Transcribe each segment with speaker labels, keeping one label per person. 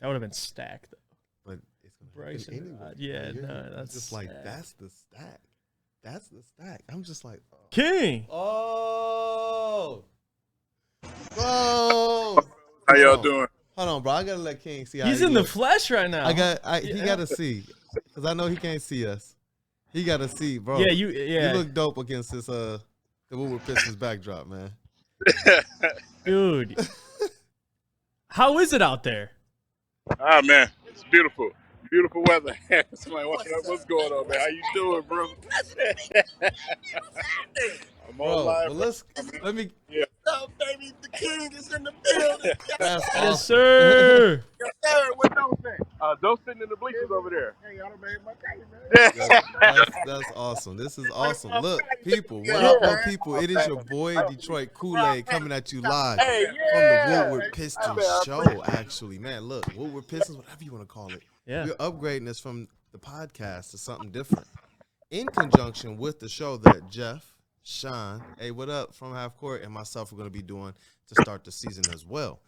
Speaker 1: That would have been stacked, though.
Speaker 2: But it's gonna
Speaker 1: Bryson,
Speaker 2: anyway.
Speaker 1: yeah, no, that's
Speaker 2: just like
Speaker 1: stacked.
Speaker 2: that's the stack. That's the stack. I'm just like,
Speaker 1: King.
Speaker 2: oh. How
Speaker 3: y'all doing?
Speaker 2: Hold on, bro. I gotta let King see how
Speaker 1: He's
Speaker 2: he
Speaker 1: in the
Speaker 2: look.
Speaker 1: flesh right now.
Speaker 2: He gotta see, cause I know he can't see us. He gotta see, bro.
Speaker 1: Yeah, you
Speaker 2: look dope against this the Woodward Pistons backdrop, man.
Speaker 1: Dude. How is it out there?
Speaker 3: Ah, man, it's beautiful. Beautiful weather. Somebody, what's going on, man? How you doing, bro? I'm on live.
Speaker 2: Well, let me.
Speaker 3: Yeah.
Speaker 4: Oh, baby, the king is in the building.
Speaker 2: That's awesome.
Speaker 1: Yes, sir.
Speaker 4: Yes, sir. What those things?
Speaker 3: Those sitting in the bleachers over there.
Speaker 4: Hey, y'all done made my day, man.
Speaker 2: That's awesome. This is awesome. Look, people, what up, my people? It is your boy Detroit Kool-Aid coming at you live from the Woodward Pistons show. Actually, man, look, Woodward Pistons, whatever you want to call it.
Speaker 1: Yeah.
Speaker 2: We're upgrading this from the podcast to something different, in conjunction with the show that Jeff, Sean, hey, what up, from Half Court, and myself are going to be doing to start the season as well.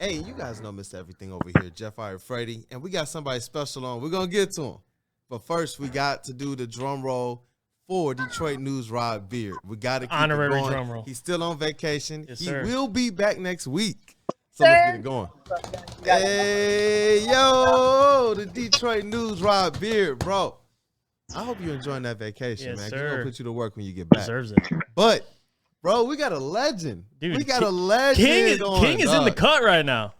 Speaker 2: Hey, you guys know Mr. Everything over here, Jeff Freddie, and we got somebody special on. We're going to get to him. But first, we got to do the drum roll for Detroit News Rod Beard. We got to keep
Speaker 1: Honorary
Speaker 2: it going.
Speaker 1: drum roll.
Speaker 2: He's still on vacation.
Speaker 1: Yes,
Speaker 2: he
Speaker 1: sir.
Speaker 2: will be back next week. So let's get it going. Hey, yo, the Detroit News Rod Beard, bro. I hope you're enjoying that vacation,
Speaker 1: Yes,
Speaker 2: man.
Speaker 1: sir.
Speaker 2: We're going to put you to work when you get back.
Speaker 1: Deserves it.
Speaker 2: But, bro, we got a legend.
Speaker 1: Dude,
Speaker 2: we got a legend.
Speaker 1: King is in the cut right now.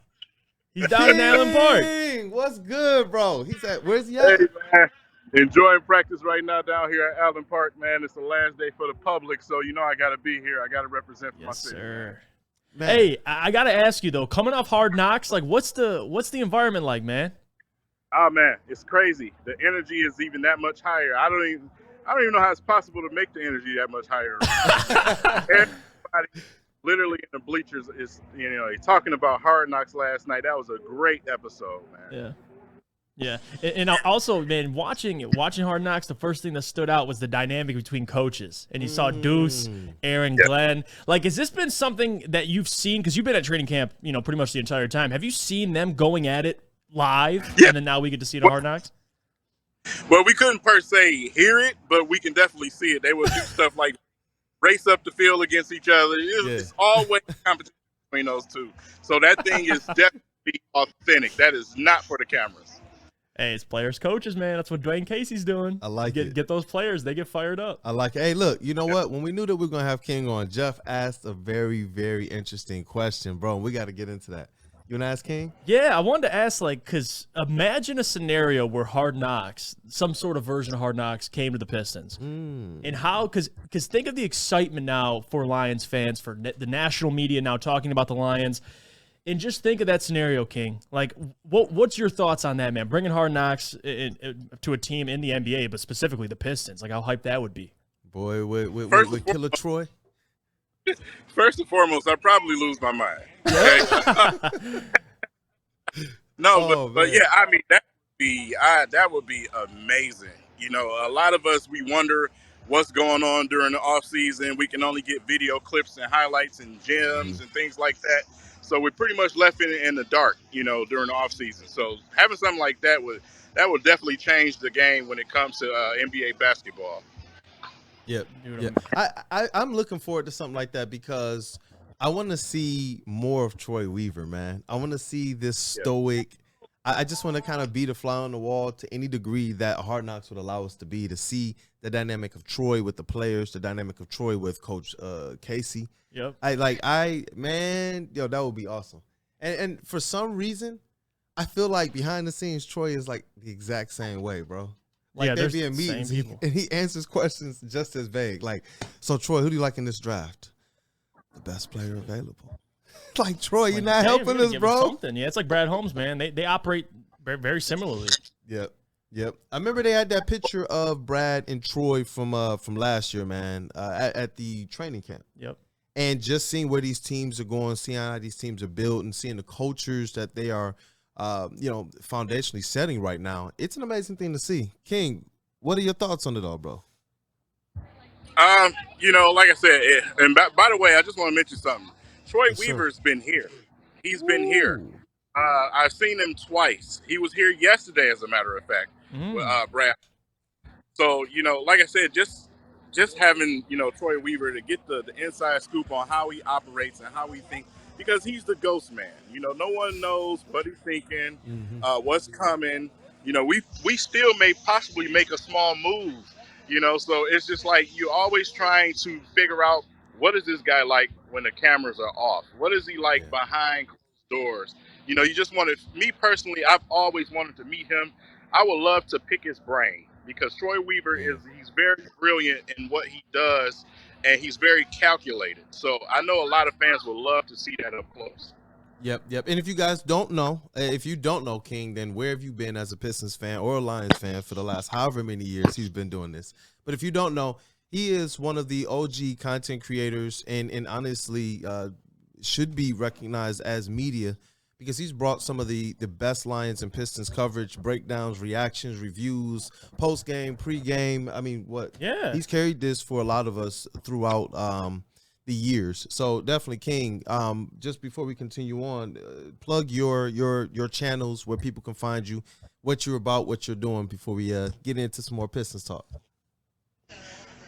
Speaker 1: He's down in Allen Park.
Speaker 2: King, what's good, bro? He's at, where's he at?
Speaker 3: Hey, man. Enjoying practice right now down here at Allen Park, man. It's the last day for the public, so you know I got to be here. I got to represent for my city.
Speaker 1: Sir.
Speaker 2: Man.
Speaker 1: Hey, I got to ask you, though, coming off Hard Knocks, like, what's the environment like, man?
Speaker 3: Oh, man, it's crazy. The energy is even that much higher. I don't even know how it's possible to make the energy that much higher. Everybody literally in the bleachers is, talking about Hard Knocks last night. That was a great episode, man.
Speaker 1: Yeah. And also, man, watching Hard Knocks, the first thing that stood out was the dynamic between coaches. And you saw Deuce, Aaron, Glenn. Like, has this been something that you've seen? Because you've been at training camp, pretty much the entire time. Have you seen them going at it live?
Speaker 3: Yeah.
Speaker 1: And then now we get to see the Hard Knocks?
Speaker 3: Well, we couldn't per se hear it, but we can definitely see it. They would do stuff like race up the field against each other. It's always competition between those two. So that thing is definitely authentic. That is not for the cameras.
Speaker 1: Hey, it's players, coaches, man. That's what Dwayne Casey's doing.
Speaker 2: I like it.
Speaker 1: Get those players. They get fired up.
Speaker 2: I like it. Hey, look, you know what? When we knew that we were going to have King on, Jeff asked a very, very interesting question, bro. We got to get into that. You want to ask King?
Speaker 1: Yeah, I wanted to ask, because imagine a scenario where Hard Knocks, some sort of version of Hard Knocks, came to the Pistons. And how, because think of the excitement now for Lions fans, for the national media now talking about the Lions. And just think of that scenario, King. Like, what's your thoughts on that, man? Bringing Hard Knocks to a team in the NBA, but specifically the Pistons. Like, how hyped that would be.
Speaker 2: Boy, with Killer Troy?
Speaker 3: First and foremost, I'd probably lose my mind. Okay? But yeah, I mean, that would be amazing. A lot of us, we wonder what's going on during the off season. We can only get video clips and highlights and gems and things like that. So we're pretty much left in the dark, during the off season. So having something like that would definitely change the game when it comes to NBA basketball.
Speaker 2: Yep. I'm looking forward to something like that because I want to see more of Troy Weaver, man. I want to see this stoic. I just want to kind of be the fly on the wall to any degree that Hard Knocks would allow us to see the dynamic of Troy with the players, the dynamic of Troy with Coach Casey.
Speaker 1: Yep.
Speaker 2: Man, that would be awesome. And for some reason, I feel like behind the scenes, Troy is like the exact same way, bro. Like they're being meetings, and he answers questions just as vague. Like, so Troy, who do you like in this draft? The best player available. Like, Troy, you're not helping us, bro.
Speaker 1: Something. Yeah, it's like Brad Holmes, man. They operate very similarly.
Speaker 2: Yep. I remember they had that picture of Brad and Troy from last year, man, at the training camp.
Speaker 1: Yep.
Speaker 2: And just seeing where these teams are going, seeing how these teams are built, and seeing the cultures that they are, foundationally setting right now, it's an amazing thing to see. King, what are your thoughts on it all, bro?
Speaker 3: Like I said, and by the way, I just want to mention something. Troy Weaver's been here. He's been here. I've seen him twice. He was here yesterday, as a matter of fact, with Brad. So, like I said, just having, Troy Weaver to get the inside scoop on how he operates and how he thinks, because he's the ghost man. No one knows what he's thinking, what's coming. We still may possibly make a small move, so it's just like you're always trying to figure out, what is this guy like when the cameras are off? What is he like behind closed doors? You just wanted, me personally, I've always wanted to meet him. I would love to pick his brain, because Troy Weaver he's very brilliant in what he does, and he's very calculated. So I know a lot of fans would love to see that up close.
Speaker 2: Yep. And if you guys don't know, King, then where have you been as a Pistons fan or a Lions fan for the last however many years he's been doing this? But if you don't know, he is one of the OG content creators, and honestly should be recognized as media, because he's brought some of the best Lions and Pistons coverage, breakdowns, reactions, reviews, post-game, pre-game. I mean, he's carried this for a lot of us throughout the years. So definitely, King, just before we continue on, plug your channels, where people can find you, what you're about, what you're doing, before we get into some more Pistons talk.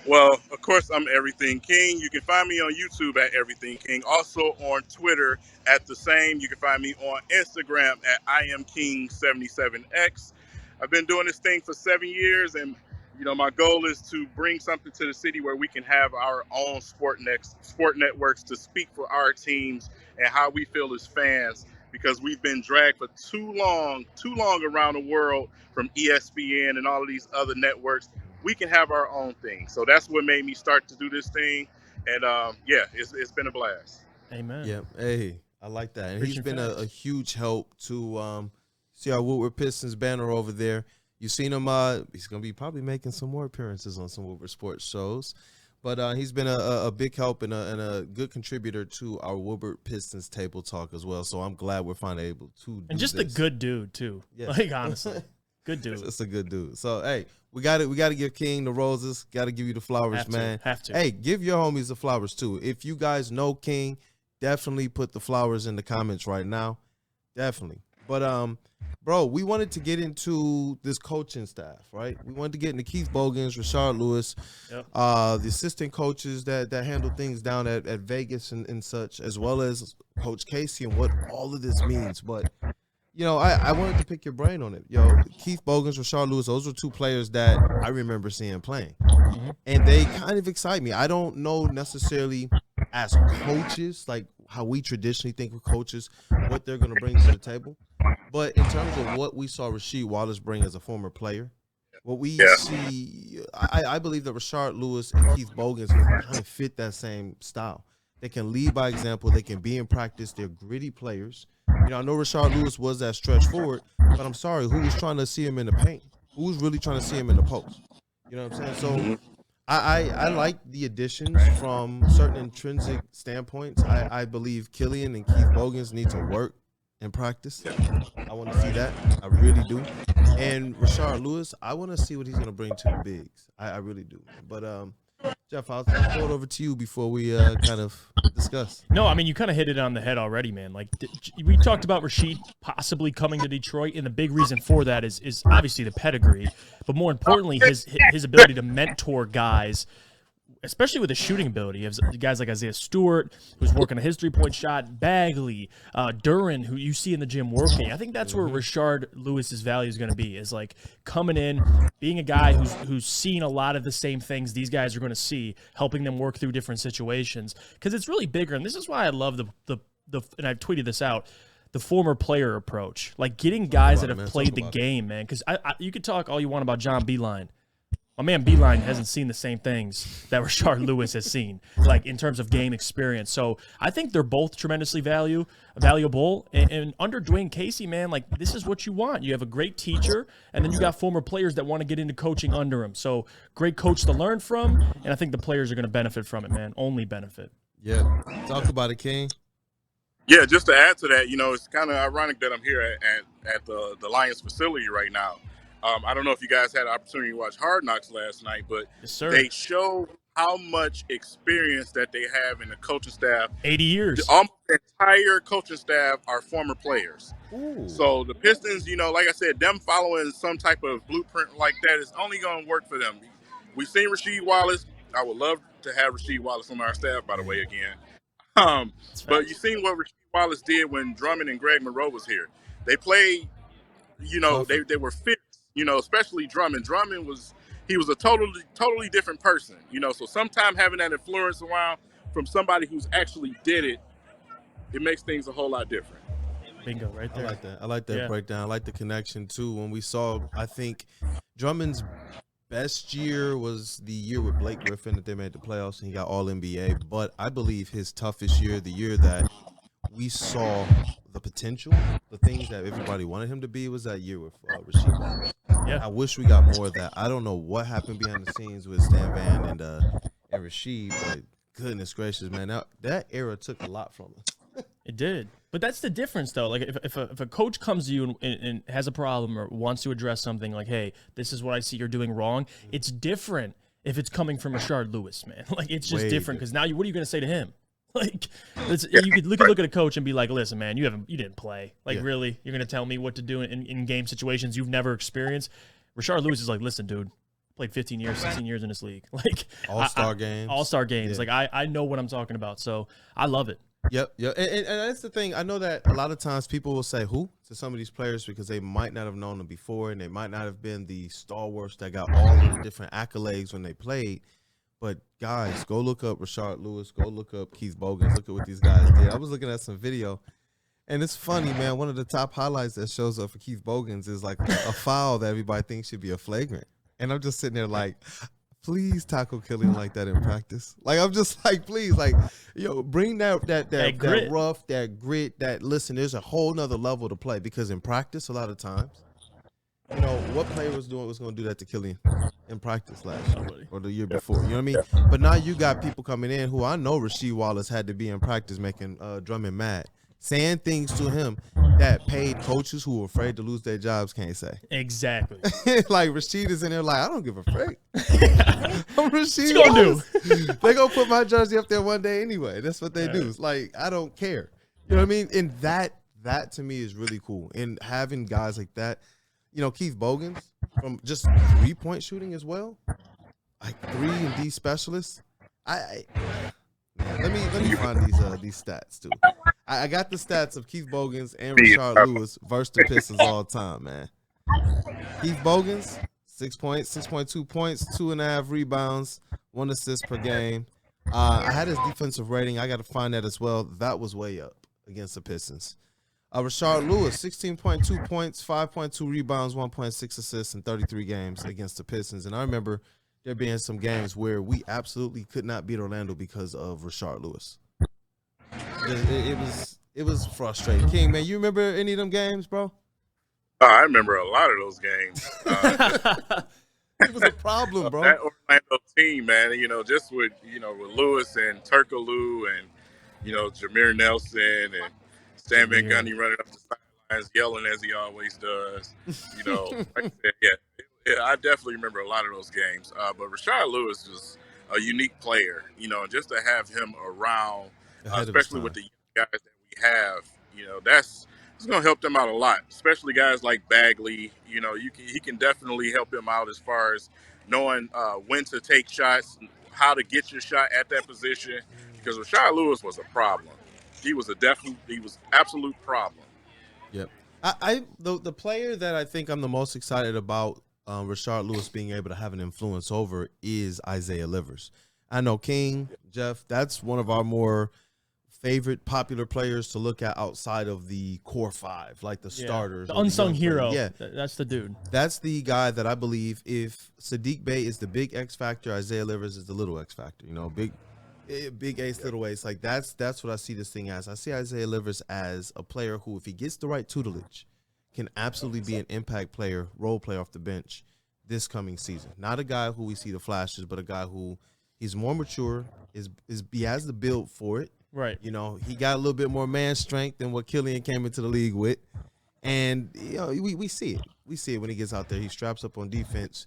Speaker 3: Well, of course, I'm Everything King. You can find me on YouTube at Everything King. Also on Twitter at the same. You can find me on Instagram at IamKing77X. I've been doing this thing for 7 years, and my goal is to bring something to the city where we can have our own sport networks to speak for our teams and how we feel as fans, because we've been dragged for too long around the world from ESPN and all of these other networks. We can have our own thing. So that's what made me start to do this thing. And it's been a blast.
Speaker 1: Amen.
Speaker 2: Yeah. Hey, I like that. And he's been a huge help to see our Woodward Pistons banner over there. You've seen him. He's going to be probably making some more appearances on some Woodward sports shows. But he's been a big help and a good contributor to our Woodward Pistons table talk as well. So I'm glad we're finally able to do
Speaker 1: And just
Speaker 2: this.
Speaker 1: a good dude, too. Yes. Like, honestly. Good dude.
Speaker 2: It's a good dude. So, hey, we got to give King the roses. Got to give you the flowers, man.
Speaker 1: Have to.
Speaker 2: Hey, give your homies the flowers, too. If you guys know King, definitely put the flowers in the comments right now. Definitely. But, bro, we wanted to get into this coaching staff, right? We wanted to get into Keith Bogans, Rashard Lewis, the assistant coaches that handle things down at Vegas and such, as well as Coach Casey, and what all of this means. But I wanted to pick your brain on it. Keith Bogans, Rashard Lewis, those were two players that I remember seeing playing. And they kind of excite me. I don't know necessarily as coaches, like how we traditionally think of coaches, what they're going to bring to the table. But in terms of what we saw Rasheed Wallace bring as a former player, what we see, I believe that Rashard Lewis and Keith Bogans kind of fit that same style. They can lead by example. They can be in practice. They're gritty players. I know Rashard Lewis was that stretch forward, but I'm sorry, who was trying to see him in the paint? Who was really trying to see him in the post? You know what I'm saying? So I like the additions from certain intrinsic standpoints. I believe Killian and Keith Bogans need to work in practice. I want to see that. I really do. And Rashard Lewis, I want to see what he's going to bring to the bigs. I really do. But Jeff, I'll throw it over to you before we kind of discuss.
Speaker 1: No, I mean, you kind of hit it on the head already, man. Like, we talked about Rasheed possibly coming to Detroit, and the big reason for that is obviously the pedigree, but more importantly, his ability to mentor guys, especially with his shooting ability. You have guys like Isaiah Stewart, who's working on his three-point shot, Bagley, Duren, who you see in the gym working. I think that's where Rashard Lewis's value is going to be, is like coming in, being a guy who's seen a lot of the same things these guys are going to see, helping them work through different situations. Because it's really bigger, and this is why I love the and I've tweeted this out, the former player approach. Like getting guys that have played the game, man. Because you could talk all you want about John Beilein. My man Beilein hasn't seen the same things that Rashard Lewis has seen, like in terms of game experience. So I think they're both tremendously valuable. And under Dwayne Casey, man, like this is what you want. You have a great teacher, and then you got former players that want to get into coaching under him. So great coach to learn from, and I think the players are going to benefit from it, man. Only benefit.
Speaker 2: Yeah. Talk about it, King.
Speaker 3: Yeah, just to add to that, it's kind of ironic that I'm here at the Lions facility right now. I don't know if you guys had an opportunity to watch Hard Knocks last night, but
Speaker 1: yes, sir.
Speaker 3: they showed how much experience that they have in the coaching staff.
Speaker 1: 80 years.
Speaker 3: Almost the entire coaching staff are former players.
Speaker 2: Ooh.
Speaker 3: So the Pistons, like I said, them following some type of blueprint like that is only going to work for them. We've seen Rasheed Wallace. I would love to have Rasheed Wallace on our staff, by the way, again. But you've seen what Rasheed Wallace did when Drummond and Greg Monroe was here. They played, they were fit, especially Drummond. Drummond was a totally different person, So sometimes having that influence around from somebody who's actually did it, it makes things a whole lot different.
Speaker 1: Bingo, right there.
Speaker 2: I like that breakdown. I like the connection too. When we saw, I think Drummond's best year was the year with Blake Griffin that they made the playoffs and he got all NBA. But I believe his toughest year, the year that we saw the potential, the things that everybody wanted him to be, was that year with Rasheed Wallace.
Speaker 1: Yeah.
Speaker 2: I wish we got more of that. I don't know what happened behind the scenes with Stan Van and Rasheed, but goodness gracious, man, that era took a lot from us.
Speaker 1: It did. But that's the difference, though. Like, if a coach comes to you and has a problem or wants to address something like, hey, this is what I see you're doing wrong, it's different if it's coming from Rashard Lewis, man. Like, it's just different because now what are you going to say to him? Like, you could look at a coach and be like, listen, man, you didn't play. Like, really? You're going to tell me what to do in game situations you've never experienced? Rashard Lewis is like, listen, dude, played 15 years, 16 years in this league. Like,
Speaker 2: All-Star games.
Speaker 1: All-Star games.
Speaker 2: Yeah.
Speaker 1: Like, I know what I'm talking about. So I love it.
Speaker 2: Yep. And that's the thing. I know that a lot of times people will say who to some of these players because they might not have known them before and they might not have been the stalwarts that got all of the different accolades when they played. But, guys, go look up Rashard Lewis. Go look up Keith Bogans. Look at what these guys did. I was looking at some video, and it's funny, man. One of the top highlights that shows up for Keith Bogans is, like, a foul that everybody thinks should be a flagrant. And I'm just sitting there like, please tackle Killian like that in practice. Like, I'm just like, please, like, bring that rough, that grit, listen, there's a whole nother level to play because in practice, a lot of times, what player was going to do that to Killian in practice last year or the year before? You know what I mean? But now you got people coming in who I know Rasheed Wallace had to be in practice making Drummond mad, saying things to him that paid coaches who were afraid to lose their jobs can't say.
Speaker 1: Exactly.
Speaker 2: Like, Rasheed is in there like, I don't give a frick. I'm Rasheed.
Speaker 1: What you gonna do?
Speaker 2: They gonna put my jersey up there one day anyway. That's what they do. It's like, I don't care. You know what I mean? And that to me is really cool. And having guys like that, Keith Bogans from just 3-point shooting as well, like 3-and-D specialists. Let me find these stats too. I got the stats of Keith Bogans and Rashard Lewis versus the Pistons all time, man. Keith Bogans, 6 points, 6.2 points, 2.5 rebounds, 1 assist per game. I had his defensive rating. I got to find that as well. That was way up against the Pistons. Rashard Lewis, 16.2 points, 5.2 rebounds, 1.6 assists in 33 games against the Pistons. And I remember there being some games where we absolutely could not beat Orlando because of Rashard Lewis. It was frustrating. King, man, you remember any of them games, bro?
Speaker 3: I remember a lot of those games.
Speaker 2: It was a problem, bro.
Speaker 3: That Orlando team, man, just with Lewis and Turkoglu and, Jameer Nelson and Stan Van Gundy running up the sidelines yelling as he always does. Like I said, yeah, I definitely remember a lot of those games. But Rashard Lewis was a unique player, just to have him around, especially with the guys that we have, that's going to help them out a lot, especially guys like Bagley. He can definitely help him out as far as knowing when to take shots, how to get your shot at that position, because Rashard Lewis was a problem. He was absolute problem.
Speaker 2: Yep. The player that I think I'm the most excited about Rashard Lewis being able to have an influence over is Isaiah Livers. I know King, Jeff, that's one of our more favorite popular players to look at outside of the core five, like the starters.
Speaker 1: The unsung hero.
Speaker 2: Yeah.
Speaker 1: That's the dude.
Speaker 2: That's the guy that I believe if Sadiq Bey is the big X factor, Isaiah Livers is the little X factor. Big ace, little ace. Like that's what I see this thing as. I see Isaiah Livers as a player who, if he gets the right tutelage, can absolutely be an impact player, role player off the bench this coming season. Not a guy who we see the flashes, but a guy who he's more mature, he has the build for it.
Speaker 1: Right.
Speaker 2: He got a little bit more man strength than what Killian came into the league with. And we see it. We see it when he gets out there. He straps up on defense.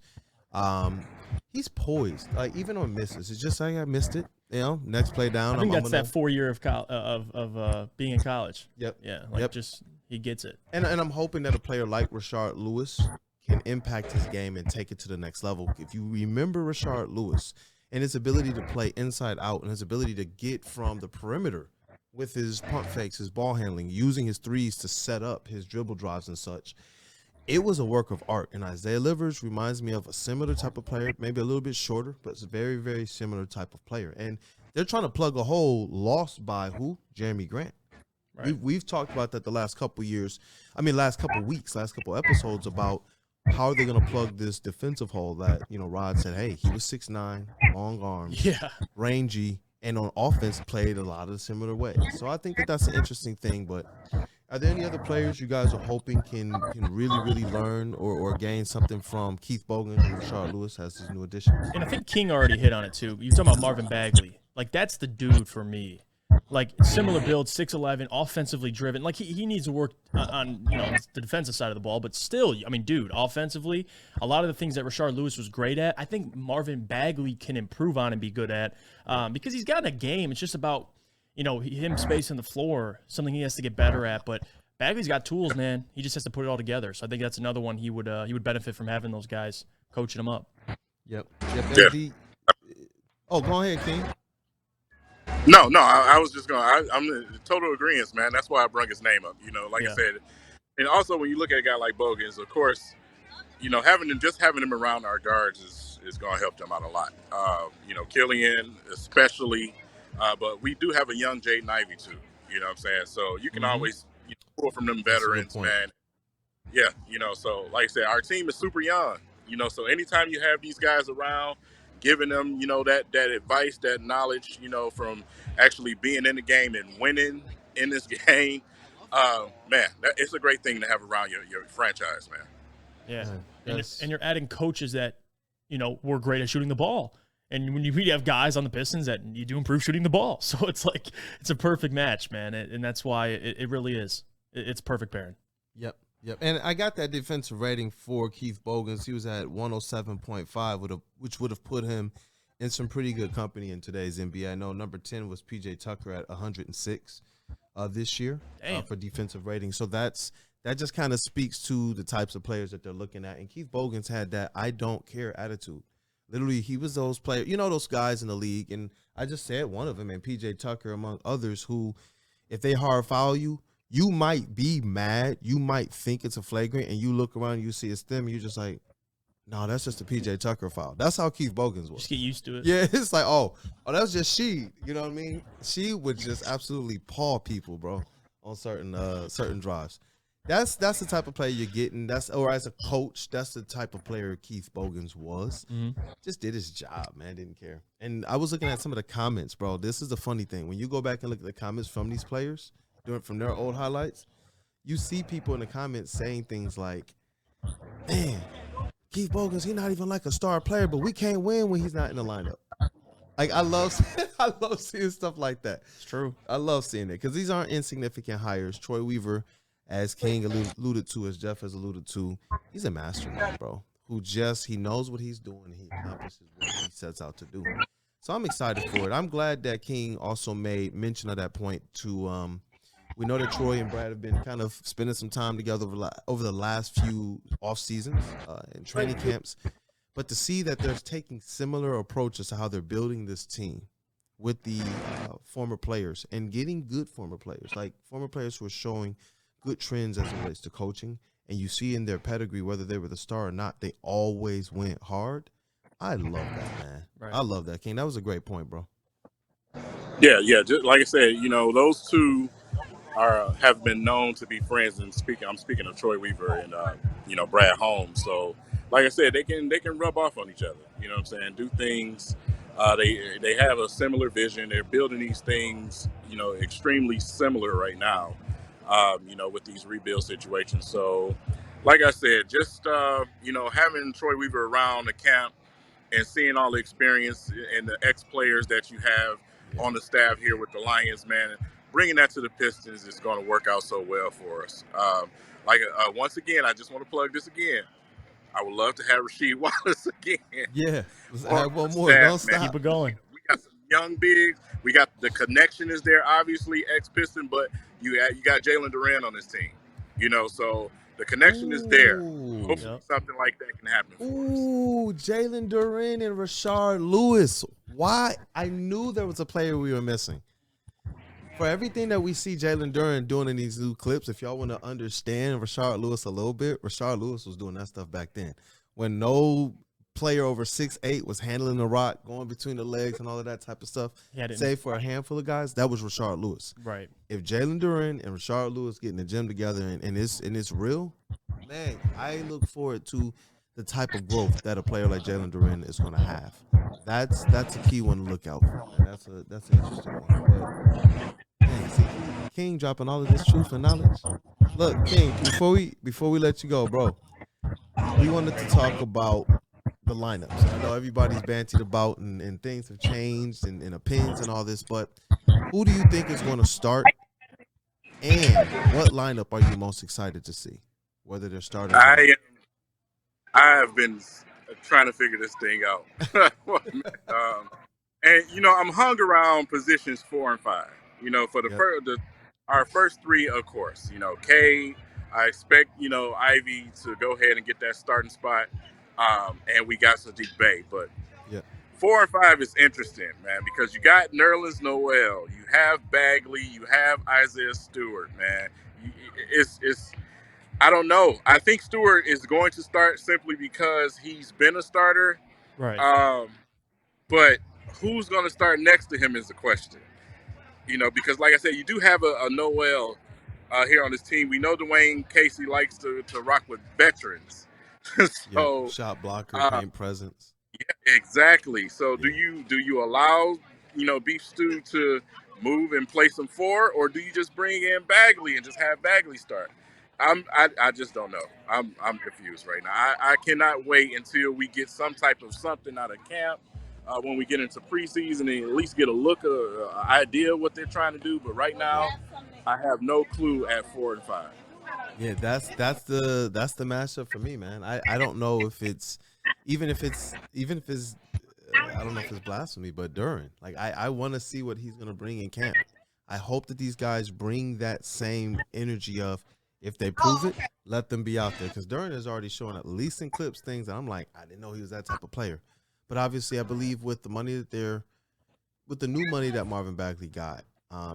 Speaker 2: he's poised. Like even on misses, it's just like I missed it. You know, next play down.
Speaker 1: I think
Speaker 2: I'm
Speaker 1: that's
Speaker 2: gonna,
Speaker 1: that 4 year of being in college.
Speaker 2: Yep.
Speaker 1: Yeah, like
Speaker 2: Yep.
Speaker 1: just he gets it.
Speaker 2: And I'm hoping that a player like Rashard Lewis can impact his game and take it to the next level. If you remember Rashard Lewis and his ability to play inside out and his ability to get from the perimeter with his pump fakes, his ball handling, using his threes to set up his dribble drives and such, it was a work of art. And Isaiah Livers reminds me of a similar type of player, maybe a little bit shorter, but it's a very, very similar type of player. And they're trying to plug a hole lost by who? Jeremy Grant.
Speaker 1: Right.
Speaker 2: We've talked about that the last couple years. I mean, last couple weeks, last couple episodes about how are they going to plug this defensive hole that, you know, Rod said, hey, he was 6'9", long arms,
Speaker 1: Yeah.
Speaker 2: rangy, and on offense played a lot of similar ways. So I think that that's an interesting thing. But are there any other players you guys are hoping can really, really learn or gain something from Keith Bogans and Rashard Lewis as his new additions?
Speaker 1: And I think King already hit on it too. You're talking about Marvin Bagley. Like that's the dude for me. Like similar build, 6'11", offensively driven. Like he needs to work on the defensive side of the ball, but still, I mean, dude, offensively, a lot of the things that Rashard Lewis was great at, I think Marvin Bagley can improve on and be good at because he's got a game. It's just about him spacing the floor, something he has to get better at. But Bagley's got tools, man. He just has to put it all together. So I think that's another one he would benefit from having those guys coaching him up.
Speaker 2: Yep.
Speaker 3: Yeah.
Speaker 2: Oh, go ahead, King.
Speaker 3: No, I was just going. I'm in total agreement, man. That's why I brought his name up. Like I said, and also when you look at a guy like Bogans, of course, having him around our guards is going to help them out a lot. Killian especially, but we do have a young Jaden Ivey too. You know what I'm saying? So you can always pull from them veterans, man. Yeah, So like I said, our team is super young. So anytime you have these guys around, giving them, that advice, that knowledge, from actually being in the game and winning in this game, man, it's a great thing to have around your franchise, man.
Speaker 1: Yeah, and you're adding coaches that, were great at shooting the ball. And when you have guys on the Pistons that you do improve shooting the ball. So it's like, it's a perfect match, man. And that's why it really is. It's perfect pairing.
Speaker 2: Yep. And I got that defensive rating for Keith Bogans. He was at 107.5, which would have put him in some pretty good company in today's NBA. I know number 10 was PJ Tucker at 106 this year for defensive rating. So that just kind of speaks to the types of players that they're looking at. And Keith Bogans had that I don't care attitude. Literally, he was those players, those guys in the league. And I just said one of them, and PJ Tucker among others, who if they hard foul you, you might be mad. You might think it's a flagrant, and you look around and you see it's them, and you're just like, no, that's just a PJ Tucker foul. That's how Keith Bogans was.
Speaker 1: Just get used to it.
Speaker 2: Yeah, it's like, oh, that's just she. You know what I mean? She would just absolutely paw people, bro, on certain drives. That's the type of player you're getting. Or as a coach, that's the type of player Keith Bogans was. Mm-hmm. Just did his job, man. Didn't care. And I was looking at some of the comments, bro. This is the funny thing. When you go back and look at the comments from these players, from their old highlights, you see people in the comments saying things like, man, Keith Bogans, he's not even like a star player, but we can't win when he's not in the lineup. Like, I love seeing stuff like that.
Speaker 1: It's true.
Speaker 2: I love seeing it because these aren't insignificant hires. Troy Weaver, as King alluded to, as Jeff has alluded to, he's a mastermind, bro, he knows what he's doing. He accomplishes what he sets out to do. So I'm excited for it. I'm glad that King also made mention of that point to we know that Troy and Brad have been kind of spending some time together over the last few off seasons and training camps. But to see that they're taking similar approaches to how they're building this team with the former players and getting good former players, like former players who are showing good trends as it relates to coaching. And you see in their pedigree, whether they were the star or not, they always went hard. I love that, man. Right. I love that, King. That was a great point, bro.
Speaker 3: Yeah. Just like I said, those two have been known to be friends. And I'm speaking of Troy Weaver and Brad Holmes. So, like I said, they can rub off on each other. You know what I'm saying? Do things. They have a similar vision. They're building these things, extremely similar right now. With these rebuild situations. So, like I said, just having Troy Weaver around the camp and seeing all the experience and the ex-players that you have on the staff here with the Lions, man. Bringing that to the Pistons is going to work out so well for us. Once again, I just want to plug this again. I would love to have Rasheed Wallace again.
Speaker 2: Yeah. Let's
Speaker 3: Or
Speaker 2: add one more.
Speaker 3: staff,
Speaker 2: Don't
Speaker 3: man.
Speaker 2: stop.
Speaker 1: Keep it going.
Speaker 3: We got some young bigs. We got the connection is there, obviously, ex-Piston, but you got Jalen Duren on this team. So the connection is there.
Speaker 2: Ooh.
Speaker 3: Hopefully
Speaker 1: Yep.
Speaker 3: something like that can happen for us.
Speaker 2: Ooh, Jalen Duren and Rashard Lewis. Why? I knew there was a player we were missing. For everything that we see Jalen Duren doing in these new clips, if y'all want to understand Rashard Lewis a little bit, Rashard Lewis was doing that stuff back then. When no player over 6'8" was handling the rock, going between the legs and all of that type of stuff, save for a handful of guys, that was Rashard Lewis.
Speaker 1: Right.
Speaker 2: If Jalen Duren and Rashard Lewis get in the gym together and it's real, man, I look forward to the type of growth that a player like Jalen Duren is going to have. That's a key one to look out for. Man. That's an interesting one. But, man, see, King dropping all of this truth and knowledge. Look, King, before we let you go, bro, we wanted to talk about the lineups. I know everybody's bantied about and things have changed and opinions and all this, but who do you think is going to start and what lineup are you most excited to see? Whether they're starting or not?
Speaker 3: I have been trying to figure this thing out. And I'm hung around positions 4 and 5. For our first 3, of course. Cade. I expect Ivy to go ahead and get that starting spot, and we got Sadiq Bey. But 4 and 5 is interesting, man, because you got Nerlens Noel, you have Bagley, you have Isaiah Stewart, man. It's I don't know. I think Stewart is going to start simply because he's been a starter.
Speaker 1: Right.
Speaker 3: But who's going to start next to him is the question. Because like I said, you do have a Noel here on this team. We know Dwayne Casey likes to rock with veterans. So
Speaker 2: shot blocker, paint presence.
Speaker 3: Yeah, exactly. So do you allow Beef Stew to move and play some 4, or do you just bring in Bagley and just have Bagley start? I just don't know. I'm confused right now. I cannot wait until we get some type of something out of camp when we get into preseason and at least get a look, idea of what they're trying to do. But right now, I have no clue at 4 and 5.
Speaker 2: Yeah, that's the matchup for me, man. I don't know if it's even if it's I don't know if it's blasphemy, but Duren. Like I want to see what he's gonna bring in camp. I hope that these guys bring that same energy of, if they prove it, let them be out there. Because Duren is already showing, at least in clips, things that I'm like, I didn't know he was that type of player. But obviously, I believe with the money that with the new money that Marvin Bagley got,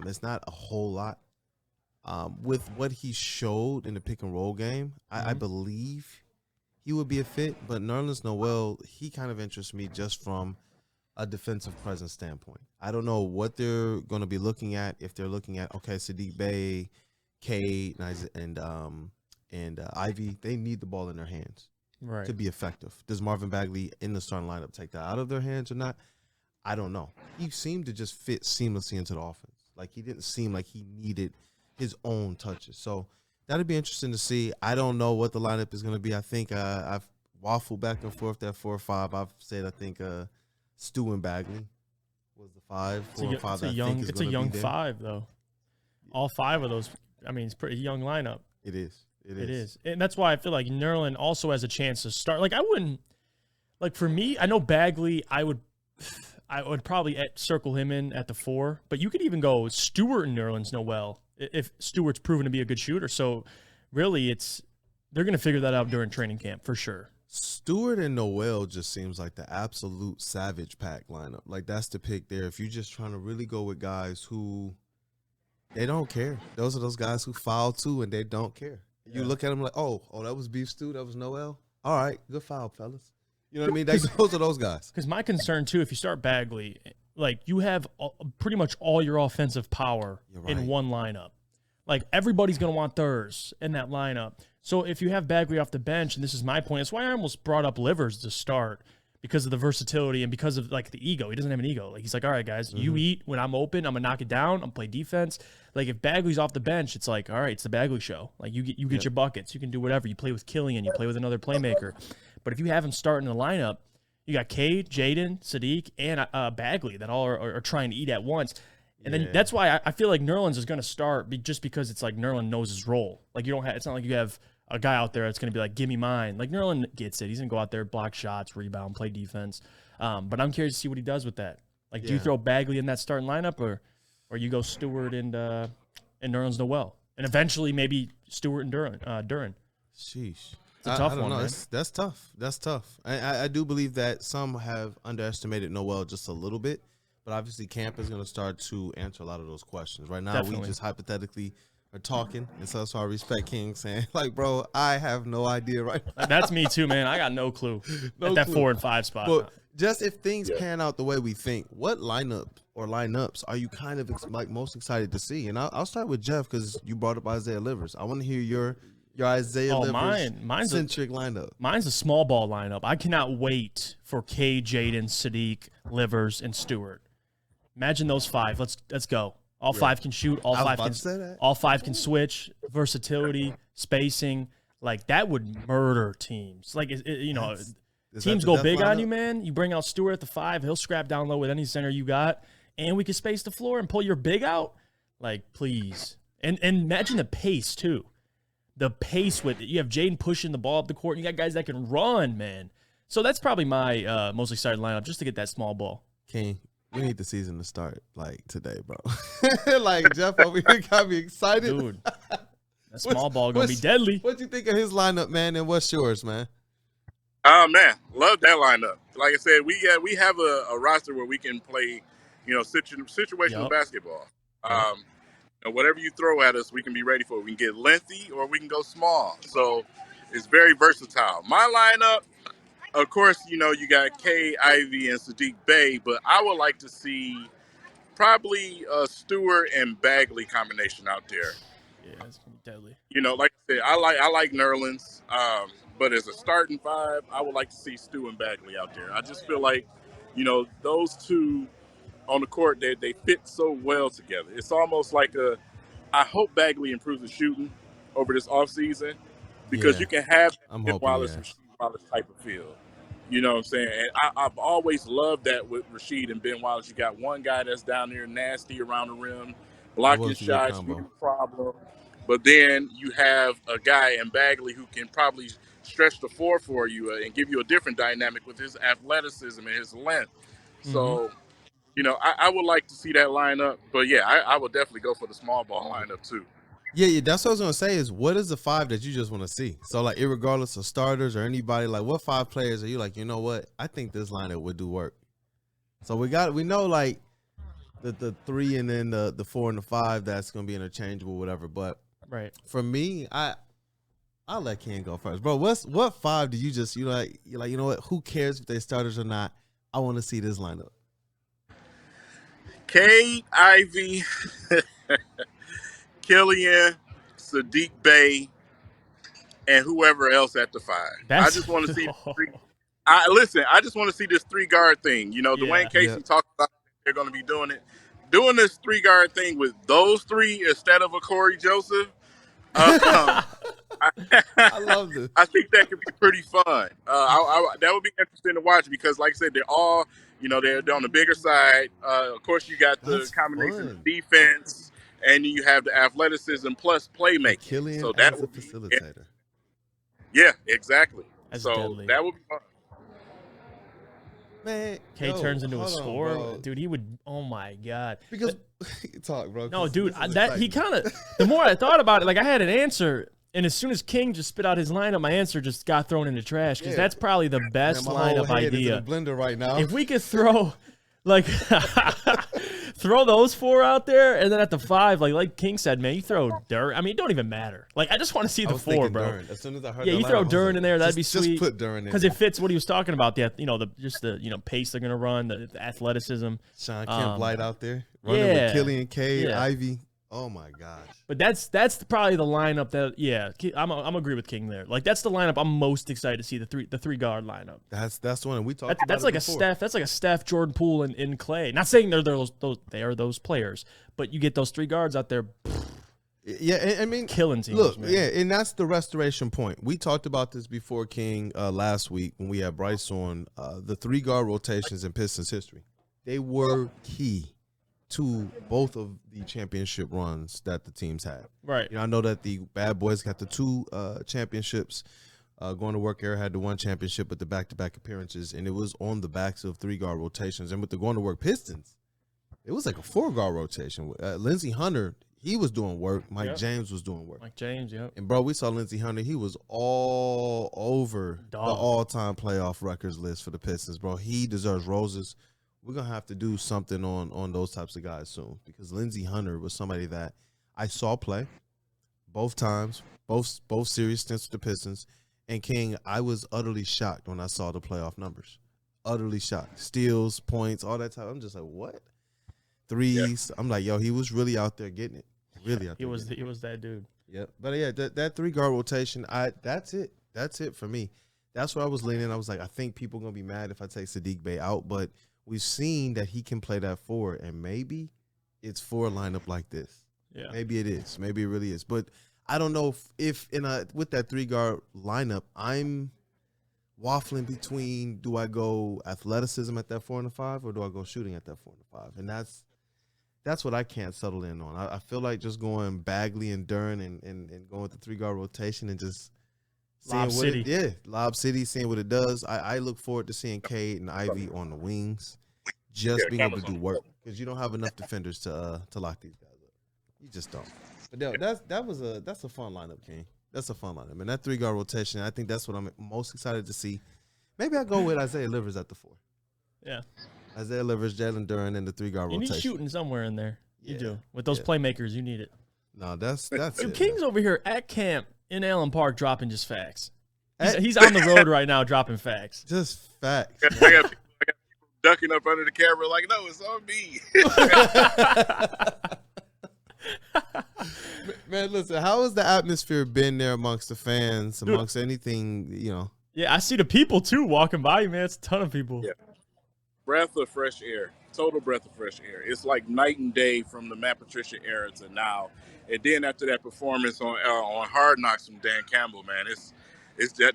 Speaker 2: it's not a whole lot. With what he showed in the pick and roll game, I believe he would be a fit. But Nerlens Noel, he kind of interests me just from a defensive presence standpoint. I don't know what they're going to be looking at. If they're looking at, okay, Sadiq Bey, Cade, and Ivy, they need the ball in their hands to be effective. Does Marvin Bagley in the starting lineup take that out of their hands or not? I don't know. He seemed to just fit seamlessly into the offense. Like, he didn't seem like he needed his own touches. So that'd be interesting to see. I don't know what the lineup is going to be. I think I've waffled back and forth at 4 or 5. I've said I think Stu and Bagley was the 5. 4 and 5.
Speaker 1: It's a young 5 though. All 5 of those. I mean, it's a pretty young lineup.
Speaker 2: It is.
Speaker 1: It is. And that's why I feel like Nerlens also has a chance to start. Like, I wouldn't, like, for me, I know Bagley, I would probably circle him in at the 4, but you could even go Stewart and Nerlens Noel if Stewart's proven to be a good shooter. So really, they're going to figure that out during training camp for sure.
Speaker 2: Stewart and Noel just seems like the absolute savage pack lineup. Like, that's the pick there. If you're just trying to really go with guys who, they don't care. Those are those guys who foul too, and they don't care. You look at them like, oh, that was Beef Stew, that was Noel. All right, good foul, fellas. You know what I mean? Those are those guys.
Speaker 1: Because my concern too, if you start Bagley, like, you have pretty much all your offensive power in one lineup. Like, everybody's going to want theirs in that lineup. So if you have Bagley off the bench, and this is my point, that's why I almost brought up Livers to start, because of the versatility and because of, like, the ego. He doesn't have an ego. Like, he's like, all right, guys, you eat when I'm open. I'm going to knock it down. I'm going to play defense. Like, if Bagley's off the bench, it's like, all right, it's the Bagley show. Like, you get your buckets. You can do whatever. You play with Killian. You play with another playmaker. But if you have him starting the lineup, you got Cade, Jaden, Sadiq, and Bagley that all are trying to eat at once. And then that's why I feel like Nerlens is going to start just because it's like Nerlens knows his role. Like, you don't have, it's not like you have a guy out there that's going to be like, give me mine. Like Nerlens gets it. He's going to go out there, block shots, rebound, play defense. But I'm curious to see what he does with that. Like, do you throw Bagley in that starting lineup, or you go Stewart and Nerlens Noel, and eventually maybe Stewart and Duren?
Speaker 2: Sheesh.
Speaker 1: It's a tough
Speaker 2: I don't
Speaker 1: one,
Speaker 2: know.
Speaker 1: man.
Speaker 2: That's tough. That's tough. I do believe that some have underestimated Noel just a little bit, but obviously Camp is going to start to answer a lot of those questions. Right now,
Speaker 1: Definitely.
Speaker 2: we just hypothetically are talking, and so that's why I respect King saying, like, bro, I have no idea right now.
Speaker 1: That's me too, man. I got no clue at that 4 and 5 spot.
Speaker 2: But just if things pan out the way we think, what lineup or lineups are you kind of like most excited to see? And I'll start with Jeff because you brought up Isaiah Livers. I want to hear your Isaiah Livers centric lineup.
Speaker 1: Mine's a small ball lineup. I cannot wait for Cade, Jaden, Sadiq, Livers, and Stewart. Imagine those 5. Let's go. All 5 can shoot. All 5 can switch. Versatility, spacing. Like, that would murder teams. Like, teams go big on you, man. You bring out Stewart at the 5. He'll scrap down low with any center you got. And we can space the floor and pull your big out. Like, please. And imagine the pace, too. The pace with it. You have Jaden pushing the ball up the court. And you got guys that can run, man. So that's probably my most excited lineup, just to get that small ball.
Speaker 2: King, we need the season to start, like, today, bro. Like, Jeff over here got me excited.
Speaker 1: Dude, that small ball going to be deadly.
Speaker 2: What you think of his lineup, man, and what's yours, man?
Speaker 3: Man, love that lineup. Like I said, we have a roster where we can play, situational basketball. Whatever you throw at us, we can be ready for it. We can get lengthy or we can go small. So it's very versatile. My lineup, of course, you got Cade, Ivy, and Sadiq Bey, but I would like to see probably a Stewart and Bagley combination out there.
Speaker 1: Yeah, it's going to be deadly.
Speaker 3: Like I said, I like Nerlens. But as a starting 5, I would like to see Stu and Bagley out there. I just feel like, those two on the court, they fit so well together. It's almost like I hope Bagley improves the shooting over this offseason because you can have Ben Wallace and Rasheed Wallace type of field. You know what I'm saying? And I've always loved that with Rasheed and Ben Wallace. You got one guy that's down there nasty around the rim, blocking shots, being a problem. But then you have a guy in Bagley who can probably stretch the floor for you and give you a different dynamic with his athleticism and his length. So, I would like to see that lineup. But, I would definitely go for the small ball lineup too.
Speaker 2: Yeah, that's what I was going to say is what is the 5 that you just want to see? So, like, irregardless of starters or anybody, like, what 5 players are you like, you know what? I think this lineup would do work. So, we know, like, the 3 and then the 4 and the 5, that's going to be interchangeable, whatever. But for me, I'll let Ken go first, bro. What 5 do you just you're like you know what? Who cares if they starters or not? I want to see this lineup.
Speaker 3: Cade, Ivy, Killian, Sadiq Bey, and whoever else at the 5. I just want to see. I just want to see this 3-guard thing. Dwayne Casey talked about they're going to be doing this 3-guard thing with those 3 instead of a Corey Joseph.
Speaker 2: I love this.
Speaker 3: I think that could be pretty fun. That would be interesting to watch because, like I said, they're all, they're on the bigger side. Of course, you got the combination of defense, and you have the athleticism plus playmaking.
Speaker 2: Killian
Speaker 3: so that
Speaker 2: as
Speaker 3: would
Speaker 2: a facilitator.
Speaker 3: Yeah, exactly.
Speaker 1: That's
Speaker 3: so
Speaker 1: deadly.
Speaker 3: That would be fun.
Speaker 2: Man,
Speaker 1: Cade turns into a scorer, dude. He would. Oh my god.
Speaker 2: Because talk, bro.
Speaker 1: No, dude. He kind of. The more I thought about it, like I had an answer, and as soon as King just spit out his lineup, my answer just got thrown in the trash because that's probably the best lineup idea.
Speaker 2: Is in a blender right now.
Speaker 1: If we could throw, like, throw those 4 out there, and then at the 5, like King said, man, you throw Duren. I mean, it don't even matter. Like, I just want to see the 4, bro.
Speaker 2: Duren. As soon as I heard
Speaker 1: you throw Duren in there, that'd be sweet.
Speaker 2: Just put Duren in
Speaker 1: because it fits what he was talking about. The pace they're gonna run, the athleticism.
Speaker 2: Sean Kemp Light out there running with Killian, Cade, Ivy. Oh my gosh!
Speaker 1: But that's probably the lineup that I'm agree with King there. Like that's the lineup I'm most excited to see the 3-guard lineup.
Speaker 2: That's the one we talked about.
Speaker 1: That's like before. That's like a Steph, Jordan Poole, and Clay. Not saying they are those players, but you get those 3 guards out there.
Speaker 2: Yeah, I mean,
Speaker 1: killing teams.
Speaker 2: Look,
Speaker 1: man.
Speaker 2: Yeah, and that's the restoration point. We talked about this before King last week when we had Bryce on the 3-guard rotations in Pistons history. They were key to both of the championship runs that the teams had.
Speaker 1: Right.
Speaker 2: You know, I know that the Bad Boys got the 2 championships. Going to Work Era had the 1 championship with the back-to-back appearances, and it was on the backs of 3-guard rotations. And with the Going to Work Pistons, it was like a 4-guard rotation. Lindsey Hunter, he was doing work. Mike James was doing work.
Speaker 1: Mike James, yep.
Speaker 2: And, bro, we saw Lindsey Hunter. He was all over the all-time playoff records list for the Pistons, bro. He deserves roses. We're going to have to do something on those types of guys soon, because Lindsey Hunter was somebody that I saw play both times, both series stints with the Pistons. And, King, I was utterly shocked when I saw the playoff numbers. Utterly shocked. Steals, points, all that time. I'm just like, what? Threes. Yeah. I'm like, yo, he was really out there getting it. Really out there.
Speaker 1: He was that dude.
Speaker 2: Yep. But, yeah, that 3-guard rotation, that's it. That's it for me. That's where I was leaning. I was like, I think people are going to be mad if I take Saddiq Bey out. But we've seen that he can play that 4, and maybe it's for a lineup like this.
Speaker 1: Yeah.
Speaker 2: Maybe it is. Maybe it really is. But I don't know if with that 3-guard lineup, I'm waffling between, do I go athleticism at that 4 and a 5, or do I go shooting at that 4 and a 5? And that's what I can't settle in on. I feel like just going Bagley and Duren and going with the 3-guard rotation and just seeing Lob City, seeing what it does. I look forward to seeing Cade and Ivy on the wings, just being able to do work, because you don't have enough defenders to lock these guys up. You just don't. But that's a fun lineup, King. That's a fun lineup. And that 3-guard rotation, I think that's what I'm most excited to see. Maybe I go with Isaiah Livers at the 4.
Speaker 1: Yeah.
Speaker 2: Isaiah Livers, Jalen Duren in the 3-guard rotation.
Speaker 1: You need shooting somewhere in there. You do. With those playmakers, you need it.
Speaker 2: No, that's
Speaker 1: it. King's over here at camp in Allen Park dropping just facts. He's on the road right now dropping facts.
Speaker 2: Just facts.
Speaker 3: I got people ducking up under the camera like, no, it's on me.
Speaker 2: Man, listen, how has the atmosphere been there amongst the fans, amongst anything, you know?
Speaker 1: Yeah, I see the people, too, walking by you, man. It's a ton of people.
Speaker 3: Yeah. Breath of fresh air. Total breath of fresh air. It's like night and day from the Matt Patricia era to now. And then after that performance on Hard Knocks from Dan Campbell, man,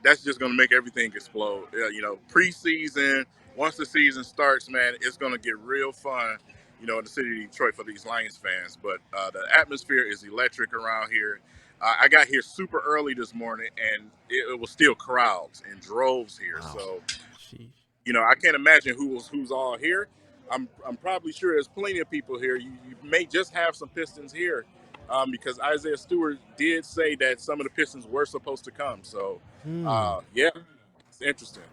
Speaker 3: that's just going to make everything explode. You know, preseason, once the season starts, man, it's going to get real fun, you know, in the city of Detroit for these Lions fans. But the atmosphere is electric around here. I got here super early this morning, and it was still crowds and droves here. Wow. So, you know, I can't imagine who's all here. I'm probably sure there's plenty of people here. You may just have some Pistons here because Isaiah Stewart did say that some of the Pistons were supposed to come. So, yeah, it's interesting.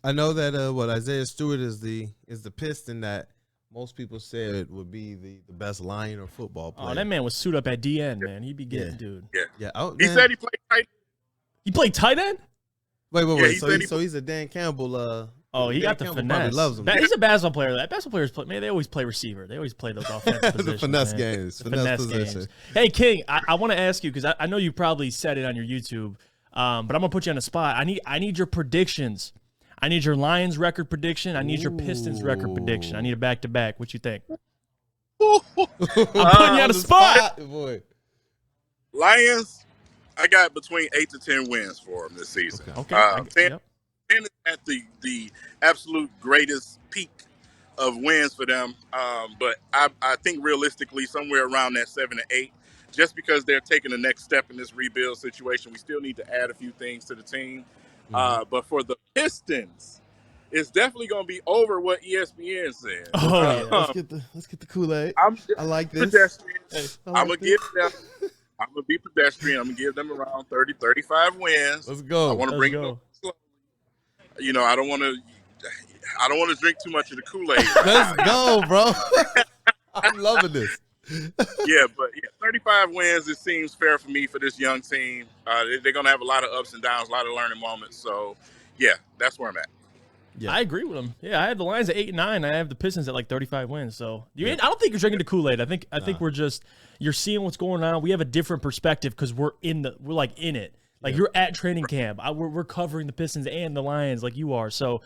Speaker 2: I know that Isaiah Stewart is the Piston that most people said would be the best Lion or football player.
Speaker 1: Oh, that man was suit up at DN, man. He'd be getting, dude.
Speaker 3: Yeah.
Speaker 2: Oh,
Speaker 3: he said he played tight end.
Speaker 1: He played tight end?
Speaker 2: Wait. So he's a Dan Campbell.
Speaker 1: He got the finesse.
Speaker 2: Loves him.
Speaker 1: He's a basketball player. That basketball players play. Man, they always play receiver. They always play those offensive positions.
Speaker 2: The finesse games. Finesse position.
Speaker 1: Games. Hey, King, I want to ask you, because I know you probably said it on your YouTube, but I'm gonna put you on the spot. I need your predictions. I need your Lions record prediction. I need your Pistons record prediction. I need a back-to-back. What you think? I'm putting you on the spot.
Speaker 2: Boy.
Speaker 3: Lions, I got between 8 to 10 wins for them this season.
Speaker 1: Okay.
Speaker 3: 10 is at the absolute greatest peak of wins for them. But I think realistically somewhere around that 7 to 8, just because they're taking the next step in this rebuild situation. We still need to add a few things to the team. But for the Pistons, it's definitely going to be over what ESPN said.
Speaker 2: Let's get the Kool-Aid. I like this.
Speaker 3: Pedestrian. I'm going to be pedestrian. I'm going to give them around 30, 35 wins.
Speaker 2: Let's go.
Speaker 3: I want to bring them slow. You know, I don't want to drink too much of the Kool-Aid.
Speaker 2: Let's go, bro. I'm loving this.
Speaker 3: 35 wins, it seems fair for me for this young team. They're going to have a lot of ups and downs, a lot of learning moments. So, yeah, that's where I'm at.
Speaker 1: Yeah. I agree with him. Yeah, I had the Lions at 8 and 9. I have the Pistons at like 35 wins. So I don't think you're drinking the Kool-Aid. I think you're seeing what's going on. We have a different perspective because we're in it. Like you're at training camp. We're covering the Pistons and the Lions like you are. So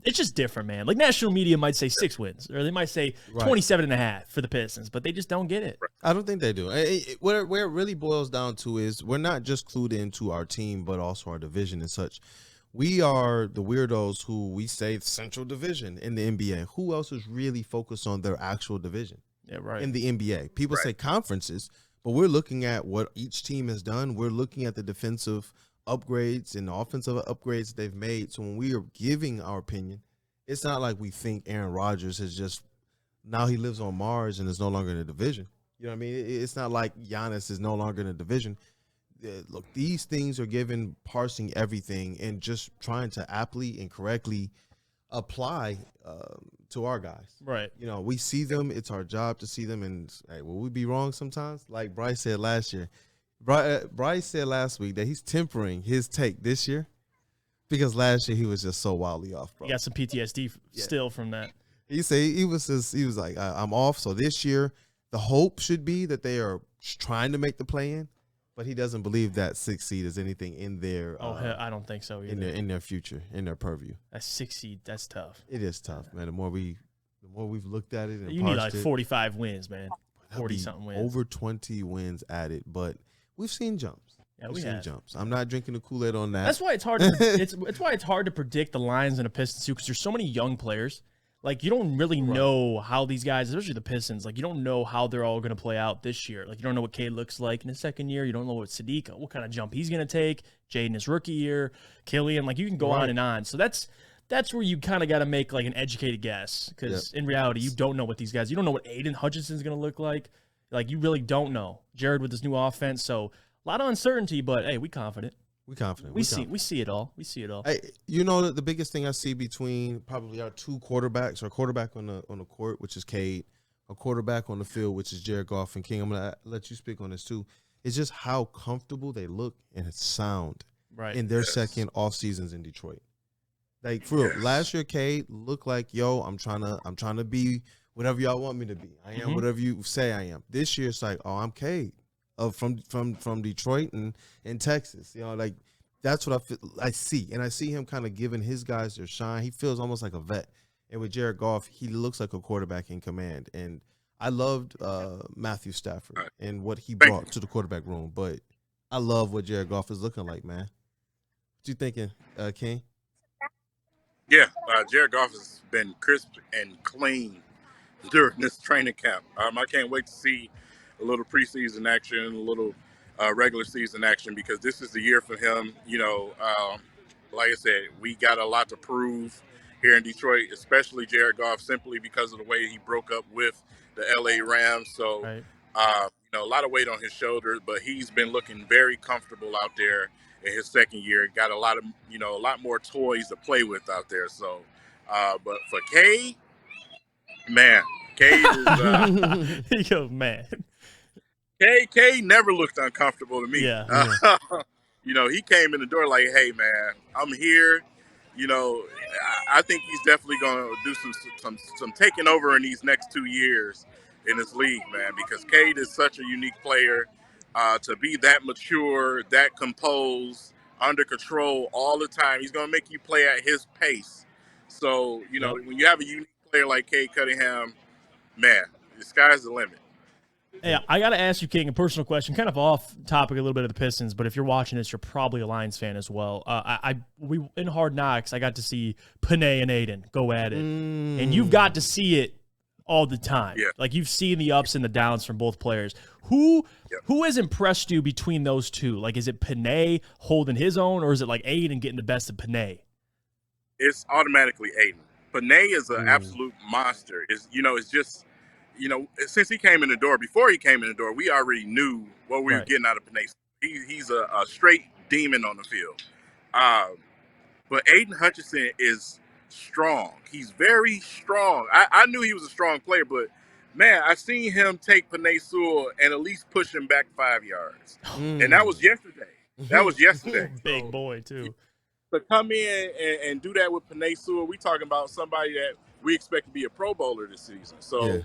Speaker 1: it's just different, man. Like national media might say 6 wins, or they might say 27.5 for the Pistons, but they just don't get it.
Speaker 2: I don't think they do. Where it really boils down to is we're not just clued into our team, but also our division and such. We are the weirdos who we say Central Division in the NBA. Who else is really focused on their actual division?
Speaker 1: Yeah, right.
Speaker 2: In the NBA. People say conferences, but we're looking at what each team has done. We're looking at the defensive upgrades and the offensive upgrades they've made. So when we are giving our opinion, it's not like we think Aaron Rodgers has just now he lives on Mars and is no longer in the division. You know what I mean? It's not like Giannis is no longer in the division. Look, these things are given parsing everything and just trying to aptly and correctly apply to our guys.
Speaker 1: Right.
Speaker 2: You know, we see them. It's our job to see them. And hey, will we be wrong sometimes? Like Bryce said last year. Bryce said last week that he's tempering his take this year because last year he was just so wildly off, bro.
Speaker 1: He got some PTSD still from that.
Speaker 2: He said he was like, I'm off. So this year, the hope should be that they are trying to make the play-in, but he doesn't believe that 6 seed is anything in their.
Speaker 1: I don't think so either.
Speaker 2: In their future, in their purview.
Speaker 1: That 6 seed, that's tough.
Speaker 2: It is tough, man. The more we've looked at it, and
Speaker 1: you need like 45 wins, man. 40-something wins.
Speaker 2: Over 20 wins added, but we've seen jumps.
Speaker 1: Yeah,
Speaker 2: we've seen jumps. I'm not drinking the Kool-Aid on that.
Speaker 1: That's why it's hard. It's why it's hard to predict the Lions and the Pistons too, because there's so many young players. Like, you don't really know how these guys, especially the Pistons, like, you don't know how they're all going to play out this year. Like, you don't know what Cade looks like in his second year. You don't know what Sadiq, what kind of jump he's going to take. Jaden his rookie year. Killian, like, you can go on and on. So that's where you kind of got to make, like, an educated guess. Because in reality, you don't know what these guys, you don't know what Aiden Hutchinson's going to look like. Like, you really don't know. Jared with this new offense. So, a lot of uncertainty, but, hey, we confident.
Speaker 2: We're confident.
Speaker 1: We see it all. We see it all.
Speaker 2: Hey, you know, the biggest thing I see between probably our two quarterbacks, our quarterback on the court, which is Cade, a quarterback on the field, which is Jared Goff and King. I'm going to let you speak on this too. It's just how comfortable they look and sound in their second off seasons in Detroit. Like, for real, last year Cade looked like, yo, I'm trying to be whatever y'all want me to be. I am whatever you say I am. This year it's like, oh, I'm Cade. From Detroit and Texas, you know, like that's what I see, and I see him kind of giving his guys their shine. He feels almost like a vet, and with Jared Goff, he looks like a quarterback in command. And I loved Matthew Stafford and what he brought to the quarterback room, but I love what Jared Goff is looking like, man. What you thinking, King?
Speaker 3: Yeah, Jared Goff has been crisp and clean during this training camp. I can't wait to see a little preseason action, a little regular season action, because this is the year for him. You know, like I said, we got a lot to prove here in Detroit, especially Jared Goff, simply because of the way he broke up with the LA Rams. So, you know, a lot of weight on his shoulders, but he's been looking very comfortable out there in his second year. Got a lot more toys to play with out there. So, but for Cade, man, Cade is.
Speaker 1: He goes, man.
Speaker 3: Cade never looked uncomfortable to me.
Speaker 1: Yeah.
Speaker 3: You know, he came in the door like, hey, man, I'm here. You know, I think he's definitely going to do some taking over in these next 2 years in this league, man, because Cade is such a unique player to be that mature, that composed, under control all the time. He's going to make you play at his pace. So, you know, when you have a unique player like Cade Cunningham, man, the sky's the limit.
Speaker 1: Hey, I got to ask you, King, a personal question, kind of off topic a little bit of the Pistons, but if you're watching this, you're probably a Lions fan as well. We in Hard Knocks, I got to see Panay and Aiden go at it, and you've got to see it all the time.
Speaker 3: Yeah.
Speaker 1: Like, you've seen the ups and the downs from both players. Who has impressed you between those two? Like, is it Panay holding his own, or is it like Aiden getting the best of Panay?
Speaker 3: It's automatically Aiden. Panay is an absolute monster. It's just. You know, since he came in the door, before he came in the door, we already knew what we were getting out of Panay. He's a straight demon on the field. But Aiden Hutchinson is strong. He's very strong. I knew he was a strong player, but, man, I seen him take Panay Sewell and at least push him back 5 yards. And that was yesterday.
Speaker 1: Big boy, too.
Speaker 3: To come in and do that with Panay Sewell, we talking about somebody that we expect to be a Pro Bowler this season. So,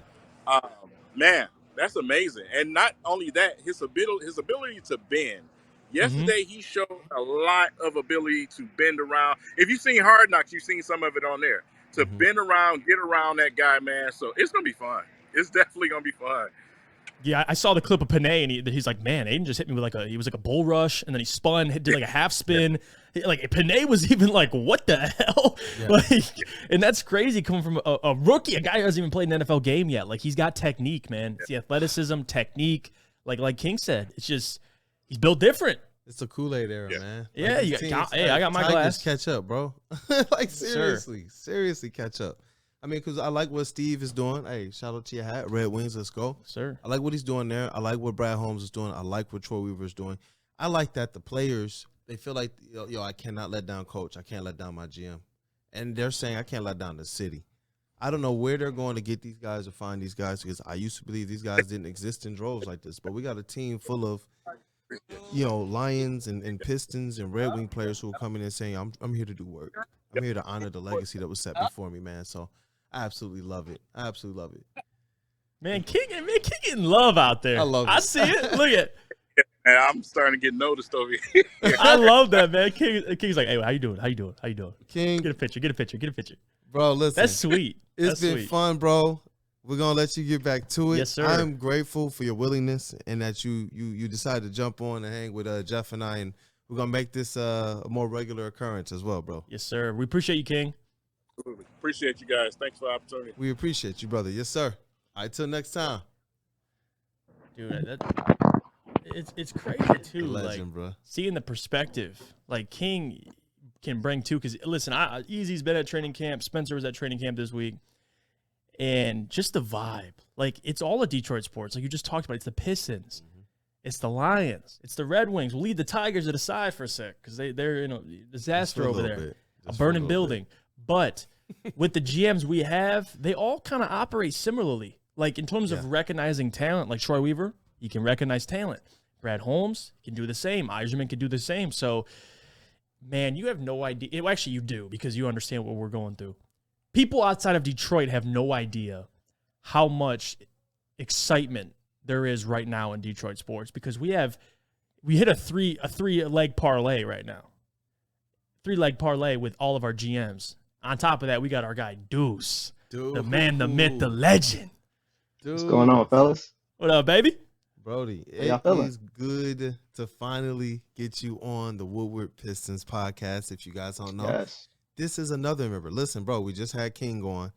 Speaker 3: man, that's amazing. And not only that, his ability to bend. Yesterday, he showed a lot of ability to bend around. If you've seen Hard Knocks, you've seen some of it on there. To bend around, get around that guy, man. So it's going to be fun. It's definitely going to be fun.
Speaker 1: Yeah, I saw the clip of Panay, and he's like, man, Aiden just hit me with he was like a bull rush, and then he spun, did like a half spin. Like Panay was even like, what the hell?
Speaker 2: Yeah.
Speaker 1: Like, and that's crazy coming from a rookie, a guy who hasn't even played an NFL game yet. Like he's got technique, man. It's the athleticism, technique. Like King said, it's just he's built different.
Speaker 2: It's a Kool-Aid era, man.
Speaker 1: Yeah,
Speaker 2: these teams,
Speaker 1: I got my
Speaker 2: Tigers
Speaker 1: glass.
Speaker 2: Catch up, bro. Like seriously catch up. I mean, because I like what Steve is doing. Hey, shout out to your hat, Red Wings. Let's go,
Speaker 1: sir.
Speaker 2: I like what he's doing there. I like what Brad Holmes is doing. I like what Troy Weaver is doing. I like that the players, they feel like, yo, I cannot let down coach. I can't let down my GM. And they're saying I can't let down the city. I don't know where they're going to get these guys or find these guys, because I used to believe these guys didn't exist in droves like this. But we got a team full of, Lions and Pistons and Red Wing players who are coming in saying, I'm here to do work. I'm here to honor the legacy that was set before me, man. So I absolutely love it. I absolutely love it.
Speaker 1: Man, King getting love out there.
Speaker 2: I love it.
Speaker 1: I see it. Look at
Speaker 3: And I'm starting to get noticed over here.
Speaker 1: I love that, man. King's like, hey, how you doing?
Speaker 2: King,
Speaker 1: Get a picture.
Speaker 2: bro, listen.
Speaker 1: That's sweet.
Speaker 2: It's been fun, bro. We're going to let you get back to it.
Speaker 1: Yes, sir.
Speaker 2: I'm grateful for your willingness and that you decided to jump on and hang with Jeff and I, and we're going to make this a more regular occurrence as well, bro.
Speaker 1: Yes, sir. We appreciate you, King.
Speaker 3: Appreciate you guys. Thanks for the opportunity.
Speaker 2: We appreciate you, brother. Yes, sir. All right, till next time.
Speaker 1: Dude, it's crazy, too.
Speaker 2: Legend, bro.
Speaker 1: Seeing the perspective, like King can bring, too, because, listen, Easy's been at training camp. Spencer was at training camp this week. And just the vibe, like it's all of Detroit sports. Like you just talked about, it's the Pistons, it's the Lions, it's the Red Wings. We'll leave the Tigers to the side for a sec because they're in a disaster over there, a burning building. But with the GMs we have, they all kind of operate similarly. Like in terms of recognizing talent, like Troy Weaver, he can recognize talent. Brad Holmes can do the same. Eiserman can do the same. So, man, you have no idea. Well, actually, you do because you understand what we're going through. People outside of Detroit have no idea how much excitement there is right now in Detroit sports because we hit a three-leg parlay right now. 3-leg parlay with all of our GMs. On top of that, we got our guy Deuce, the man, the myth, the legend.
Speaker 5: What's going on, fellas?
Speaker 1: What up, baby?
Speaker 2: Brody,
Speaker 5: How
Speaker 2: it is good to finally get you on the Woodward Pistons podcast. If you guys don't know.
Speaker 5: Yes.
Speaker 2: This is another member. Listen, bro, we just had King on.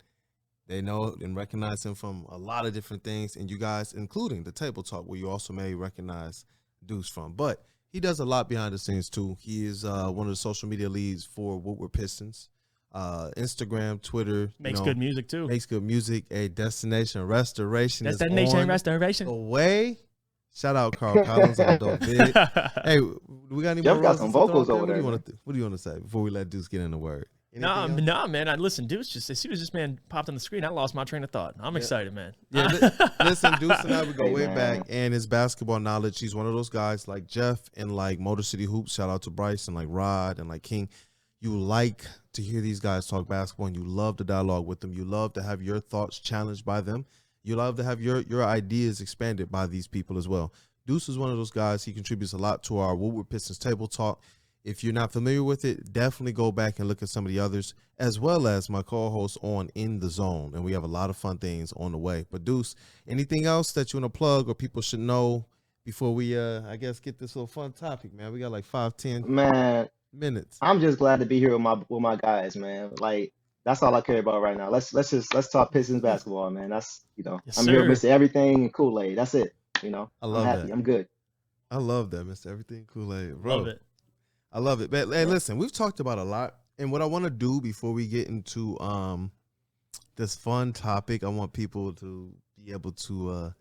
Speaker 2: They know and recognize him from a lot of different things, and you guys, including the table talk, where you also may recognize Deuce from. But he does a lot behind the scenes, too. He is one of the social media leads for Woodward Pistons. Instagram, Twitter.
Speaker 1: Makes good music, too.
Speaker 2: Makes good music. A Destination Restoration is
Speaker 1: Destination
Speaker 2: on
Speaker 1: Restoration.
Speaker 2: the way. Shout out Carl Collins on Dope Vid. Hey, we got any
Speaker 5: Jeff
Speaker 2: more
Speaker 5: got some vocals over there.
Speaker 2: What do you want to say before we let Deuce get in the word?
Speaker 1: Nah, man. Listen, Deuce, just as soon as this man popped on the screen, I lost my train of thought. I'm excited, man.
Speaker 2: Yeah, listen, Deuce and I, we go way back, and his basketball knowledge, he's one of those guys like Jeff and like Motor City Hoops. Shout out to Bryce and like Rod and like King. You like to hear these guys talk basketball, and you love the dialogue with them. You love to have your thoughts challenged by them. You love to have your ideas expanded by these people as well. Deuce is one of those guys. He contributes a lot to our Woodward Pistons table talk. If you're not familiar with it, definitely go back and look at some of the others, as well as my co-host on In the Zone. And we have a lot of fun things on the way. But Deuce, anything else that you want to plug or people should know before we, I guess, get this little fun topic, man? We got like 5-10 minutes.
Speaker 5: I'm just glad to be here with my guys, man. Like that's all I care about right now. Let's talk Pistons basketball, man. That's
Speaker 1: Yes,
Speaker 5: I'm
Speaker 1: sir.
Speaker 5: here, Mr. Everything and Kool-Aid. That's it.
Speaker 2: I love
Speaker 5: I'm happy.
Speaker 2: that.
Speaker 5: I'm good.
Speaker 2: I love that, Mr. Everything Kool-Aid. Bro,
Speaker 1: Love it.
Speaker 2: I love it. But hey, listen, we've talked about a lot. And what I want to do before we get into this fun topic, I want people to be able to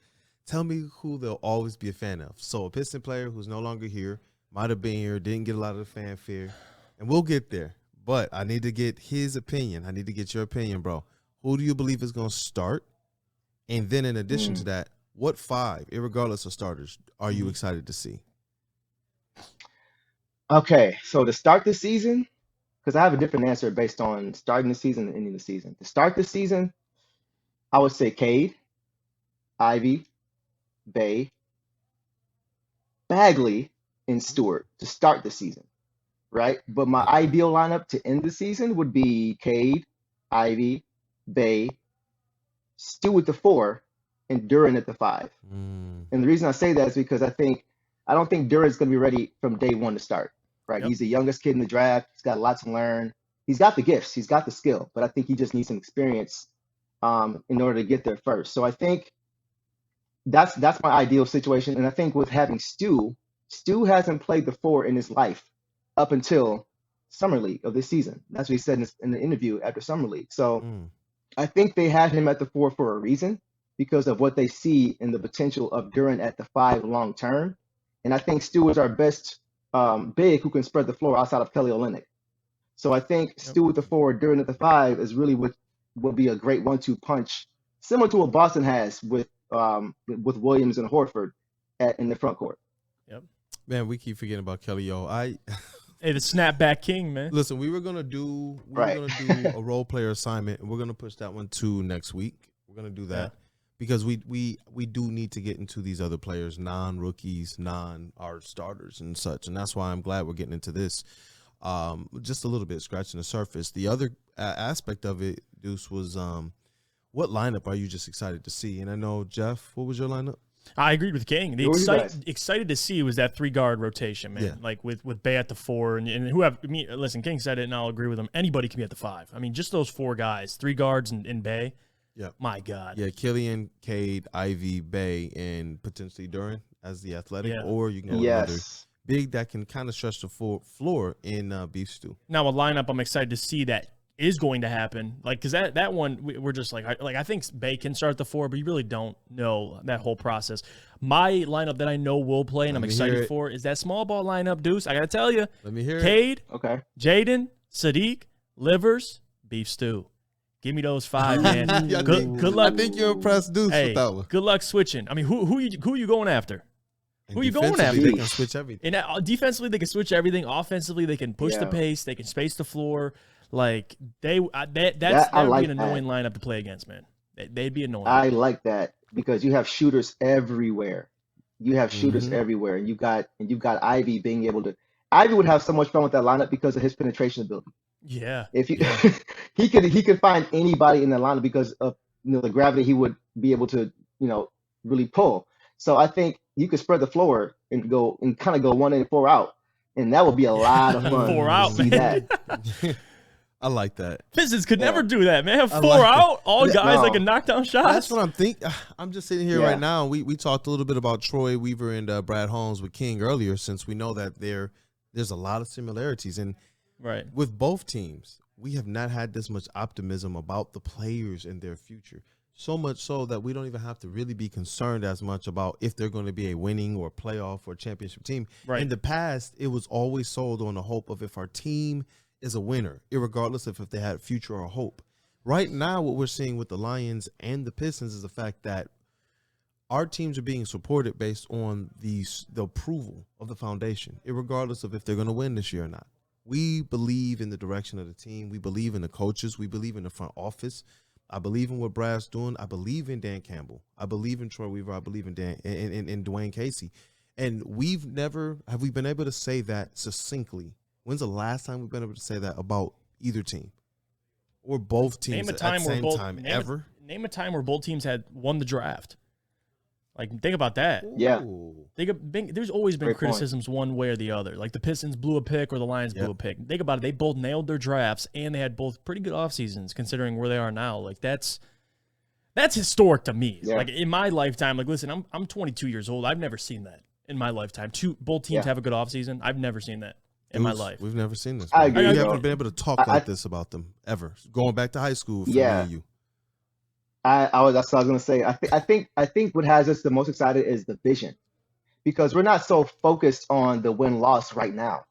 Speaker 2: tell me who they'll always be a fan of. So a Piston player who's no longer here, might have been here, didn't get a lot of the fanfare, and we'll get there. But I need to get his opinion. I need to get your opinion, bro. Who do you believe is going to start? And then in addition to that, what 5, irregardless of starters, are you excited to see?
Speaker 5: Okay, so to start the season, because I have a different answer based on starting the season and ending the season. To start the season, I would say Cade, Ivy, Bay, Bagley, and Stewart to start the season, right? But my ideal lineup to end the season would be Cade, Ivy, Bay, Stu at the 4, and Duren at the 5. And the reason I say that is because I don't think Duren's going to be ready from day one to start. right?
Speaker 1: Yep.
Speaker 5: He's the youngest kid in the draft. He's got a lot to learn. He's got the gifts. He's got the skill, but I think he just needs some experience in order to get there first. So I think that's my ideal situation. And I think with having Stu hasn't played the 4 in his life up until Summer League of this season. That's what he said in the interview after Summer League. So I think they had him at the 4 for a reason because of what they see in the potential of Duren at the 5 long term. And I think Stu is our best big who can spread the floor outside of Kelly Olynyk. So I think Stu at the 4, Duren at the 5 is really what will be a great 1-2 punch, similar to what Boston has with Williams and Horford in the front court.
Speaker 1: Yep.
Speaker 2: Man, we keep forgetting about Kelly O.
Speaker 1: Hey, the snapback king, man.
Speaker 2: Listen, we were gonna do a role player assignment, and we're gonna push that one to next week. We're gonna do that because we do need to get into these other players, non-rookies, our starters and such, and that's why I'm glad we're getting into this. Just a little bit scratching the surface. The other aspect of it, Deuce, was what lineup are you just excited to see? And I know, Jeff, what was your lineup?
Speaker 1: I agreed with King. The excited to see was that 3-guard rotation, man. Yeah. Like with Bay at the 4 and listen, King said it, and I'll agree with him. Anybody can be at the 5. I mean, just those 4 guys, 3 guards and Bay. Yeah. My God.
Speaker 2: Yeah, Killian, Cade, Ivy, Bay, and potentially Duren as the athletic, or you can go another big that can kind of stretch the floor in Beef Stew.
Speaker 1: Now, a lineup I'm excited to see that is going to happen, like, because that one we're just like I think Bay can start the 4, but you really don't know that whole process. My lineup that I know will play and I'm excited for is that small ball lineup, Deuce. I gotta tell you,
Speaker 2: let me hear
Speaker 1: Cade,
Speaker 5: okay,
Speaker 1: Jaden, Sadiq, Livers, Beef Stew. Give me those 5, man. Good luck.
Speaker 2: I think you're impressed, Deuce, with that one.
Speaker 1: Good luck switching. I mean, who you going after? Who are you going after?
Speaker 2: They can switch everything.
Speaker 1: And defensively, they can switch everything. Offensively, they can push the pace. They can space the floor. Like that would be an annoying lineup to play against, man. They'd be annoying.
Speaker 5: I like that because you have shooters everywhere. You have shooters everywhere, and you got Ivy being able to. Ivy would have so much fun with that lineup because of his penetration ability.
Speaker 1: Yeah,
Speaker 5: if you he could find anybody in that lineup because of the gravity he would be able to really pull. So I think you could spread the floor and kind of go 1 in, 4 out, and that would be a lot of fun.
Speaker 1: 4 out, man.
Speaker 5: That.
Speaker 2: I like that.
Speaker 1: Pistons could never do that, man. 4 out, all guys that can knock down shots.
Speaker 2: That's what I'm thinking. I'm just sitting here right now. We talked a little bit about Troy Weaver and Brad Holmes with King earlier, since we know that there's a lot of similarities. And with both teams, we have not had this much optimism about the players and their future. So much so that we don't even have to really be concerned as much about if they're going to be a winning or playoff or championship team. Right. In the past, it was always sold on the hope of if our team is a winner, irregardless of if they had a future or hope. Right now, what we're seeing with the Lions and the Pistons is the fact that our teams are being supported based on the approval of the foundation, irregardless of if they're going to win this year or not. We believe in the direction of the team. We believe in the coaches. We believe in the front office. I believe in what Brad's doing. I believe in Dan Campbell. I believe in Troy Weaver. I believe in in Dwayne Casey. And we've never have we been able to say that succinctly. When's the last time we've been able to say that about either team or both teams at the same time ever?
Speaker 1: Name a time where both teams had won the draft. Like, think about that.
Speaker 5: Yeah.
Speaker 1: There's always been criticisms one way or the other. Like, the Pistons blew a pick or the Lions blew a pick. Think about it. They both nailed their drafts, and they had both pretty good off seasons considering where they are now. Like, that's historic to me. Yeah. Like, in my lifetime, like, listen, I'm 22 years old. I've never seen that in my lifetime. Both teams have a good off season. I've never seen that in my life.
Speaker 2: We've never seen this.
Speaker 5: I agree,
Speaker 2: we haven't been able to talk like this about them ever. Going back to high school for me and you.
Speaker 5: That's what I was gonna say. I think what has us the most excited is the vision, because we're not so focused on the win-loss right now,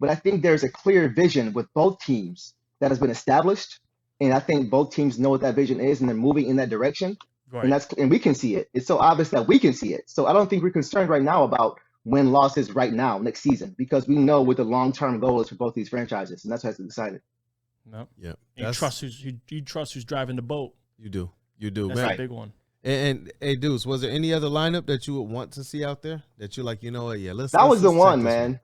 Speaker 5: but I think there's a clear vision with both teams that has been established, and I think both teams know what that vision is, and they're moving in that direction. Right. And we can see it. It's so obvious that we can see it. So I don't think we're concerned right now about win-losses right now next season, because we know what the long-term goal is for both these franchises, and that's why it's excited.
Speaker 1: No. Yeah. You trust who's driving the boat.
Speaker 2: You do. You do.
Speaker 1: That's a big one.
Speaker 2: And hey, Deuce, was there any other lineup that you would want to see out there that you're like, you know what? Yeah, let's.
Speaker 5: That was the one, man.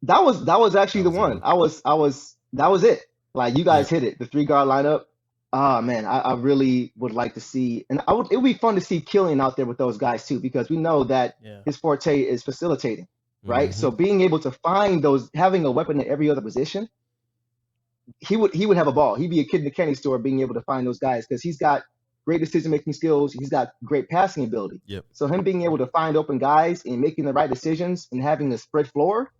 Speaker 5: That was actually the one. That was it. Like, you guys hit it. The 3-guard lineup. Ah, man, I really would like to see, and it would be fun to see Killian out there with those guys too, because we know that his forte is facilitating. right? So being able to find those, having a weapon at every other position, he would have a ball. He'd be a kid in the candy store being able to find those guys because he's got great decision-making skills. He's got great passing ability.
Speaker 2: Yep.
Speaker 5: So him being able to find open guys and making the right decisions and having a spread floor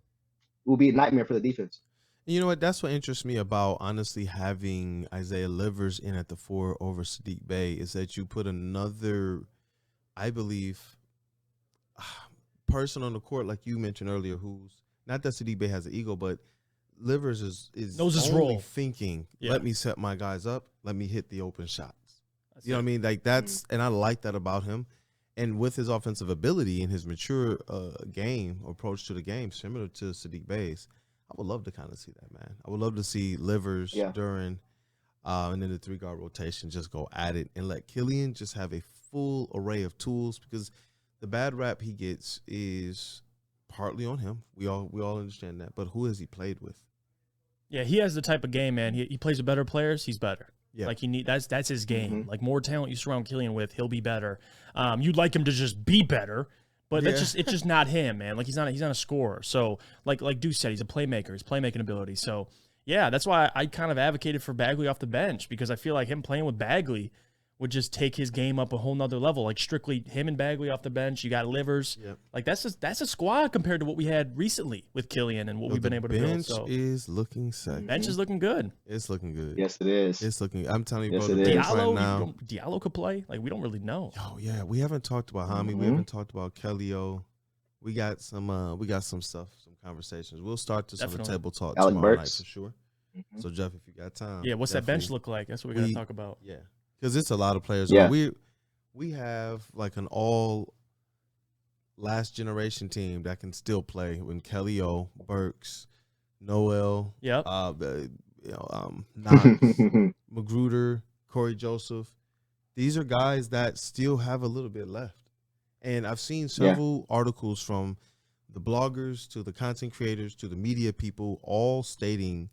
Speaker 5: will be a nightmare for the defense.
Speaker 2: You know what? That's what interests me about, honestly, having Isaiah Livers in at the 4 over Sadiq Bey is that you put another, I believe, person on the court, like you mentioned earlier, who's not that Sadiq Bey has an ego, but Livers is
Speaker 1: knows his
Speaker 2: only
Speaker 1: role.
Speaker 2: thinking,
Speaker 1: Yeah.
Speaker 2: let me set my guys up, let me hit the open shots.
Speaker 1: That's
Speaker 2: You know
Speaker 1: it.
Speaker 2: what I mean? Like that's, and I like that about him. And with his offensive ability and his mature game approach to the game, similar to Sadiq Bey's, I would love to kind of see that, man. I would love to see Livers, Duren, and then the 3-guard rotation just go at it and let Killian just have a full array of tools, because the bad rap he gets is partly on him. We all understand that. But who has he played with?
Speaker 1: Yeah, he has the type of game, man. He plays with better players. He's better.
Speaker 2: Yeah.
Speaker 1: Like that's his game. Like more talent you surround Killian with, he'll be better. You'd like him to just be better, but it's just not him, man. Like he's not a scorer. So like Deuce said, he's a playmaker. His playmaking ability. So yeah, that's why I kind of advocated for Bagley off the bench, because I feel like him playing with Bagley would just take his game up a whole nother level. Like strictly him and Bagley off the bench. You got Livers.
Speaker 2: Yep.
Speaker 1: Like that's a squad compared to what we had recently with Killian and what we've been able to build.
Speaker 2: Bench
Speaker 1: So
Speaker 2: is looking sexy.
Speaker 1: bench is looking good.
Speaker 2: It's looking good.
Speaker 5: Yes, it is.
Speaker 2: It's looking. I'm telling you,
Speaker 5: Yes,
Speaker 2: bro.
Speaker 5: it
Speaker 2: The
Speaker 5: is.
Speaker 2: bench right
Speaker 1: Diallo,
Speaker 2: now.
Speaker 1: Diallo could play. Like we don't really know.
Speaker 2: Oh yeah, we haven't talked about Hami. We haven't talked about Kellyo. We got some stuff, some conversations. We'll start this on the
Speaker 1: Definitely.
Speaker 2: table talk
Speaker 5: Alec
Speaker 2: tomorrow night
Speaker 5: Burks.
Speaker 2: for sure. So Jeff, if you got time,
Speaker 1: Yeah, what's that bench
Speaker 2: definitely-
Speaker 1: look like? That's what we got to talk about.
Speaker 2: Yeah, because it's a lot of players.
Speaker 5: Yeah.
Speaker 2: We have like an all last generation team that can still play when Kellyo, Burks, Noel,
Speaker 1: Yep.
Speaker 2: Knox, Magruder, Corey Joseph. These are guys that still have a little bit left. And I've seen several articles from the bloggers to the content creators to the media people all stating,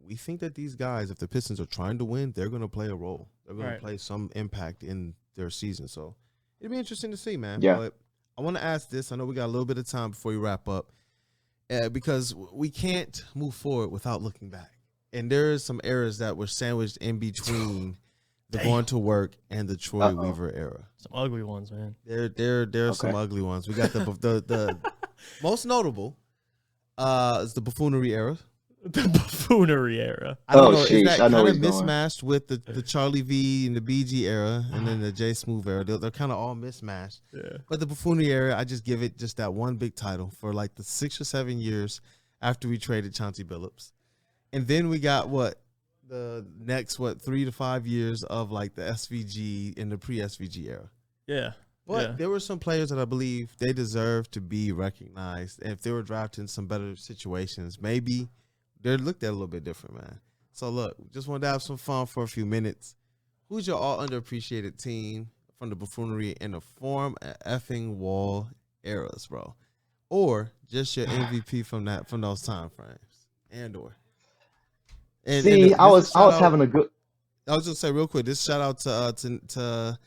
Speaker 2: we think that these guys, if the Pistons are trying to win, they're going to play a role. They're going to play some impact in their season. So it'll be interesting to see, man.
Speaker 5: Yeah.
Speaker 2: But I want to ask this. I know we got a little bit of time before we wrap up, because we can't move forward without looking back. And there are some eras that were sandwiched in between the going to work and the Troy Weaver era.
Speaker 1: Some ugly ones, man.
Speaker 2: There are some ugly ones. We got the most notable is the Buffoonery era.
Speaker 1: The Buffoonery era.
Speaker 2: I don't
Speaker 5: Oh,
Speaker 2: know. Is
Speaker 5: sheesh.
Speaker 2: that
Speaker 5: I know
Speaker 2: kind
Speaker 5: where
Speaker 2: of
Speaker 5: he's going.
Speaker 2: mismatched with the Charlie V and the BG era and then the J Smooth era? They're kind of all mismatched.
Speaker 1: Yeah.
Speaker 2: But the Buffoonery era, I just give it just that one big title for like the 6 or 7 years after we traded Chauncey Billups. And then we got the next 3 to 5 years of like the SVG and the pre-SVG era.
Speaker 1: Yeah.
Speaker 2: But there were some players that I believe they deserve to be recognized. And if they were drafted in some better situations, maybe they're looked at a little bit different, man. So look, just wanted to have some fun for a few minutes. Who's your all underappreciated team from the Buffoonery and the Form effing Wall eras, bro? Or just your MVP from those time frames, and
Speaker 5: See, I was having a good.
Speaker 2: I was just say real quick. This shout out to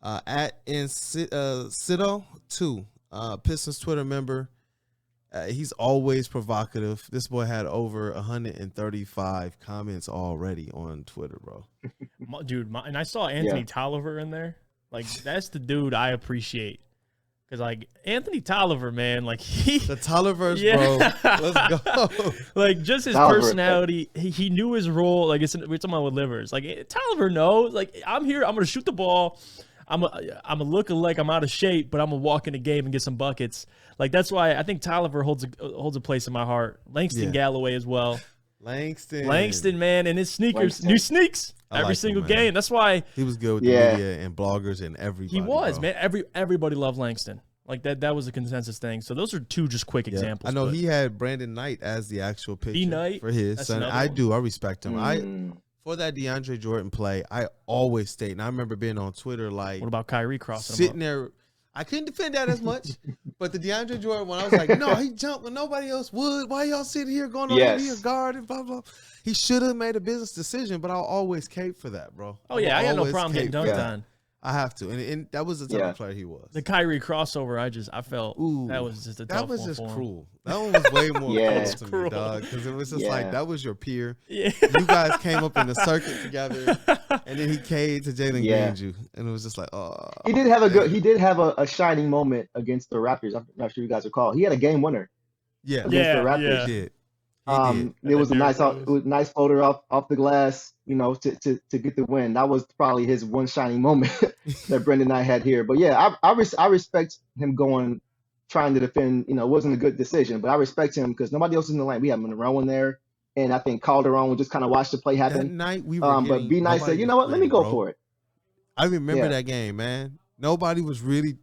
Speaker 2: at Cito 2, Pistons Twitter member. He's always provocative. This boy had over 135 comments already on Twitter, bro.
Speaker 1: Dude, and I saw Anthony Tolliver in there. Like, that's the dude I appreciate. Because, like, Anthony Tolliver, man, like,
Speaker 2: The Tolliver's, bro. Let's go.
Speaker 1: Like, just his
Speaker 5: Tolliver.
Speaker 1: personality. He knew his role. Like, we're talking about with Livers. Like, Tolliver knows. Like, I'm here. I'm going to shoot the ball. I'm a looking like I'm out of shape, but I'm going to walk in the game and get some buckets. Like, that's why I think Tolliver holds a place in my heart. Langston Galloway as well. Langston, man, and his sneakers. New sneaks.
Speaker 2: I
Speaker 1: Every
Speaker 2: like
Speaker 1: single
Speaker 2: him, man.
Speaker 1: game. That's why
Speaker 2: He was good with the media and bloggers and everybody.
Speaker 1: he was,
Speaker 2: bro.
Speaker 1: man. Everybody loved Langston. Like that was a consensus thing. So those are two just quick examples.
Speaker 2: I know
Speaker 1: but
Speaker 2: he had Brandon Knight as the actual pitcher
Speaker 1: B-Knight,
Speaker 2: for his
Speaker 1: that's
Speaker 2: son.
Speaker 1: another
Speaker 2: I
Speaker 1: one.
Speaker 2: do. I respect him. For that DeAndre Jordan play, I always state, and I remember being on Twitter like,
Speaker 1: What about Kyrie crossing
Speaker 2: sitting
Speaker 1: him
Speaker 2: there. I couldn't defend that as much, but the DeAndre Jordan one, I was like, no, he jumped when nobody else would. Why y'all sitting here going on
Speaker 5: Yes.
Speaker 2: be a guard and blah blah? He should have made a business decision, but I'll always cape for that, bro.
Speaker 1: Oh yeah, I got no
Speaker 2: Always
Speaker 1: problem getting
Speaker 2: cape for
Speaker 1: dunked
Speaker 2: that.
Speaker 1: on.
Speaker 2: I have to, and that was the type of player he was.
Speaker 1: The Kyrie crossover, I felt that was just a tough
Speaker 2: that was
Speaker 1: one
Speaker 2: just
Speaker 1: for him.
Speaker 2: cruel. That one was way more
Speaker 5: Yeah.
Speaker 2: cruel to me, dog, because it was just like that was your peer.
Speaker 1: Yeah.
Speaker 2: You guys came up in the circuit together, and then he caved to Jalen Green you, and it was just like, oh.
Speaker 5: He did have a shining moment against the Raptors. I'm not sure you guys recall. He had a game winner.
Speaker 2: Yeah,
Speaker 5: Against the Raptors.
Speaker 2: He did.
Speaker 5: It was a nice floater off the glass, to get the win. That was probably his one shining moment that Brendan and I had here. But yeah, I respect him trying to defend. It wasn't a good decision, but I respect him because nobody else is in the lane. We had Monroe in there, and I think Calderon would just kind of watch the play happen.
Speaker 2: That night we were
Speaker 5: but B Nice said, you know what, let me go for it.
Speaker 2: I remember that game, man. Nobody was really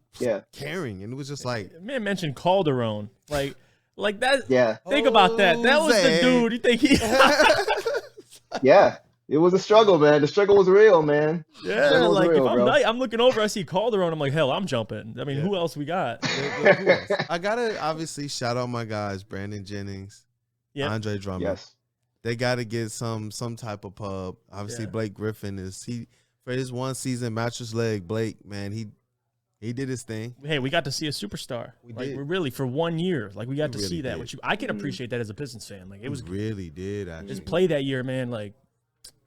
Speaker 2: caring, and it was just like
Speaker 1: Man mentioned Calderon, like that.
Speaker 5: Yeah.
Speaker 1: Think about that. That was the dude. You think he?
Speaker 5: Yeah. It was a struggle, man. The struggle was real, man.
Speaker 1: Yeah. Like real, if I'm looking over, I see Calderon. I'm like, hell, I'm jumping. I mean, who else we got?
Speaker 2: Who else? I gotta obviously shout out my guys, Brandon Jennings, Andre Drummond.
Speaker 5: Yes.
Speaker 2: They gotta get some type of pub. Obviously, Blake Griffin for his one season mattress leg. Blake, man, he did his thing.
Speaker 1: Hey, we got to see a superstar. We really for 1 year. Like we got to see that, which I can appreciate that as a Pistons fan. Like it was
Speaker 2: really did actually.
Speaker 1: Just play that year, man. Like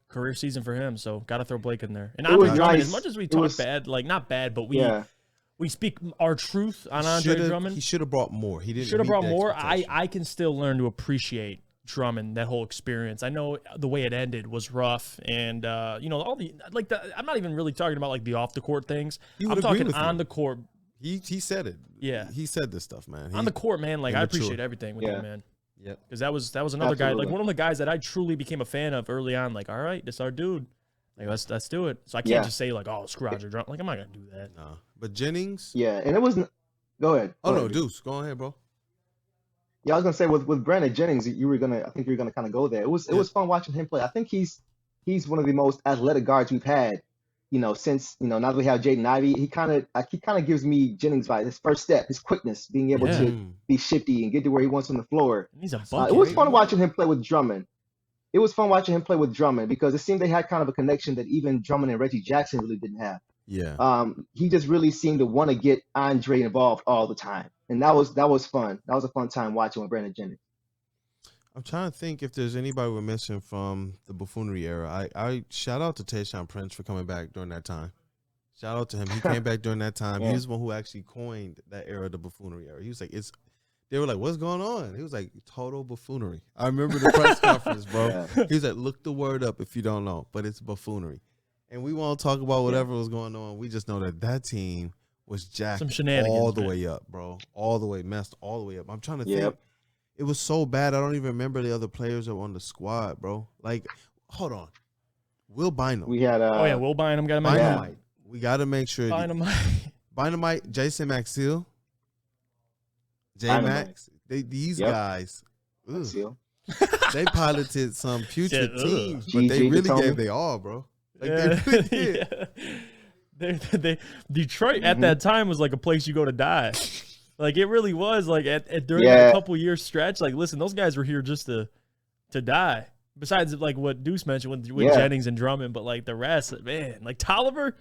Speaker 1: career season for him. So got to throw Blake in there. And Andre Drummond, as much as we talk bad, like not bad, but we speak our truth on Andre Drummond.
Speaker 2: He should have brought more. He didn't.
Speaker 1: Should have brought more. I can still learn to appreciate Drummond, that whole experience. I know the way it ended was rough, and all the I'm not even really talking about like the off the court things. I'm talking on the court.
Speaker 2: He said it.
Speaker 1: Yeah,
Speaker 2: he said this stuff, man.
Speaker 1: On the court, man. Like I appreciate everything with him, man.
Speaker 2: Yep.
Speaker 1: Because that was another guy, like one of the guys that I truly became a fan of early on. Like, all right, this is our dude. Like let's do it. So I can't just say like, oh, screw Roger Drummond. Like I'm not gonna do that.
Speaker 2: No, but Jennings.
Speaker 5: Yeah, and it wasn't. Go ahead.
Speaker 2: Oh no, Deuce, go ahead, bro.
Speaker 5: Yeah, I was gonna say with Brandon Jennings, I think you were gonna kind of go there. It was fun watching him play. I think he's one of the most athletic guards we've had, since now that we have Jaden Ivey. He kind of gives me Jennings vibes. His first step, his quickness, being able to be shifty and get to where he wants on the floor.
Speaker 1: He's a bucket.
Speaker 5: It was fun watching him play with Drummond. It was fun watching him play with Drummond because it seemed they had kind of a connection that even Drummond and Reggie Jackson really didn't have.
Speaker 2: Yeah.
Speaker 5: He just really seemed to want to get Andre involved all the time. And that was fun. That was a fun time watching with Brandon Jennings.
Speaker 2: I'm trying to think if there's anybody we're missing from the Buffoonery era. I shout out to Tayshaun Prince for coming back during that time. Shout out to him. He came back during that time. He was the one who actually coined that era, the Buffoonery era. He was like, they were like, what's going on? He was like, total buffoonery. I remember the press conference, bro. He was like, look the word up if you don't know, but it's buffoonery. And we won't talk about whatever was going on. We just know that team was jacked all the way up, bro. All the way, messed all the way up. I'm trying to think. It was so bad, I don't even remember the other players that were on the squad, bro. Like, hold on. Will Bynum.
Speaker 5: We had
Speaker 1: Will Bynum got to make
Speaker 2: Bynumite. We got to make sure.
Speaker 1: Bynumite.
Speaker 2: Jason Maxill. J-Max. These guys. They piloted some future teams, but they really gave their all, bro. Like they really did.
Speaker 1: Detroit at that time was like a place you go to die. Like it really was. Like during that couple year stretch, like listen, those guys were here just to die. Besides like what Deuce mentioned with Jennings and Drummond, but like the rest, man, like Tolliver,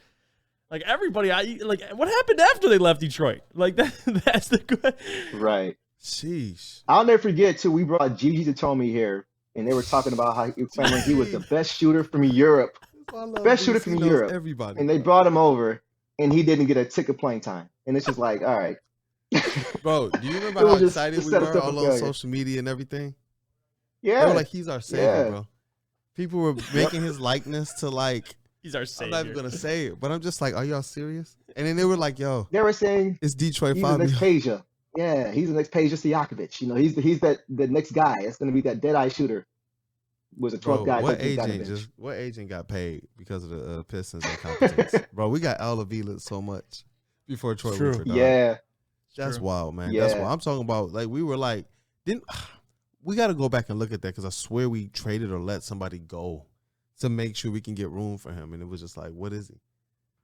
Speaker 1: like everybody. Like what happened after they left Detroit? Like that's the good.
Speaker 5: Right.
Speaker 2: Sheesh.
Speaker 5: I'll never forget too. We brought Gigi Totomi here, and they were talking about how he was the best shooter from Europe. Best shooter from Europe.
Speaker 2: Everybody.
Speaker 5: And they brought him over, and he didn't get a tick of playing time. And it's just like, all right.
Speaker 2: Bro, do you remember how excited we were all on social media and everything?
Speaker 5: Yeah.
Speaker 2: They were like, he's our savior, bro. People were making his likeness to like,
Speaker 1: he's our savior.
Speaker 2: I'm not even going to say it, but I'm just like, are y'all serious? And then they were like, yo.
Speaker 5: They were saying
Speaker 2: it's Detroit
Speaker 5: he's the next Peja. Yeah, he's the next Peja Sijakovic. He's the next guy. It's going to be that dead-eye shooter. Was a 12th guy.
Speaker 2: What agent got paid because of the Pistons incompetence? Bro, we got Al Avila so much before Troy Weaver died.
Speaker 5: Yeah.
Speaker 2: That's wild, man. Yeah. That's wild. I'm talking about, like, we were like, we got to go back and look at that because I swear we traded or let somebody go to make sure we can get room for him. And it was just like, what is he?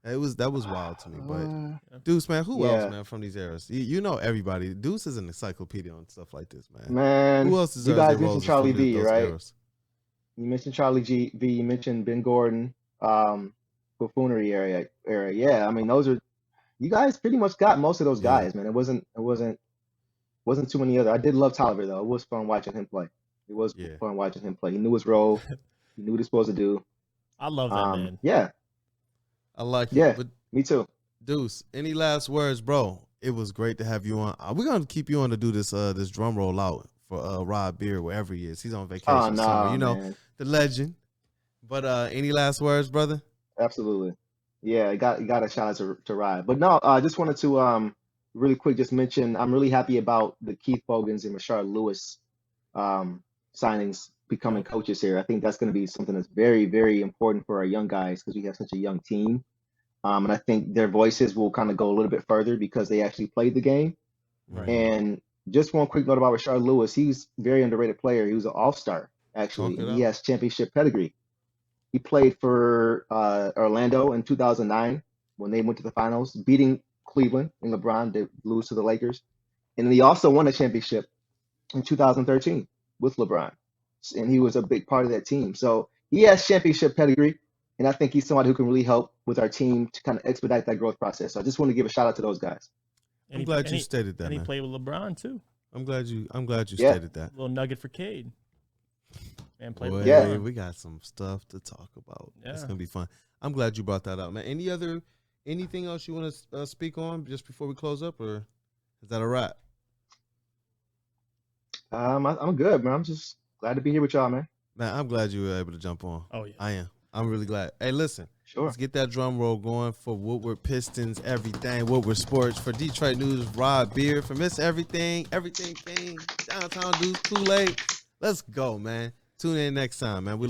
Speaker 2: That was wild to me. But Deuce, man, who else, man, from these eras? You know everybody. Deuce is an encyclopedia on stuff like this, man.
Speaker 5: Man,
Speaker 2: who else deserves
Speaker 5: you guys mentioned Charlie B, right?
Speaker 2: Eras?
Speaker 5: You mentioned Charlie B. You mentioned Ben Gordon. Buffoonery era. Yeah, I mean, those are you guys pretty much got most of those
Speaker 2: Yeah.
Speaker 5: guys, man. It wasn't too many other. I did love Tolliver though. It was fun watching him play. It was
Speaker 2: Yeah.
Speaker 5: fun watching him play. He knew his role. He knew what he was supposed to do.
Speaker 1: I love that man.
Speaker 5: Yeah,
Speaker 2: I like it.
Speaker 5: yeah,
Speaker 2: But
Speaker 5: me too.
Speaker 2: Deuce, any last words, bro? It was great to have you on. We're gonna keep you on to do this this drum roll out for Rod Beer wherever he is. He's on vacation
Speaker 5: Oh no,
Speaker 2: somewhere. You know,
Speaker 5: man.
Speaker 2: the legend. But any last words, brother?
Speaker 5: Absolutely. Yeah, got a shout out to Rod. But no, I just wanted to really quick just mention I'm really happy about the Keith Bogans and Rashard Lewis signings becoming coaches here. I think that's going to be something that's very, very important for our young guys because we have such a young team. And I think their voices will kind of go a little bit further because they actually played the game.
Speaker 1: Right.
Speaker 5: And just one quick note about Rashard Lewis. He's a very underrated player. He was an all-star, actually.
Speaker 2: Talk it
Speaker 5: And he
Speaker 2: out.
Speaker 5: has championship pedigree. He played for Orlando in 2009 when they went to the finals, beating Cleveland and LeBron to lose to the Lakers. And he also won a championship in 2013 with LeBron. And he was a big part of that team. So he has championship pedigree. And I think he's somebody who can really help with our team to kind of expedite that growth process. So I just want to give a shout out to those guys.
Speaker 2: I'm glad you stated that,
Speaker 1: And he
Speaker 2: man.
Speaker 1: played with LeBron too.
Speaker 2: I'm glad you
Speaker 5: Yeah.
Speaker 2: stated that.
Speaker 1: Little nugget for Cade. And played
Speaker 2: Boy,
Speaker 1: with
Speaker 5: Yeah.
Speaker 1: LeBron.
Speaker 2: we got some stuff to talk about. It's
Speaker 1: Yeah.
Speaker 2: gonna be fun. I'm glad you brought that up, man. Anything else you want to speak on just before we close up, or is that a wrap?
Speaker 5: I'm good, man. I'm just glad to be here with y'all, man.
Speaker 2: Man, I'm glad you were able to jump on.
Speaker 1: Oh yeah.
Speaker 2: I am. I'm really glad. Hey, listen.
Speaker 5: Sure.
Speaker 2: Let's get that drum roll going for Woodward Pistons, everything, Woodward Sports, for Detroit News, Rod Beer, for Miss Everything Thing, Downtown Dudes, Kool-Aid. Let's go, man. Tune in next time, man. We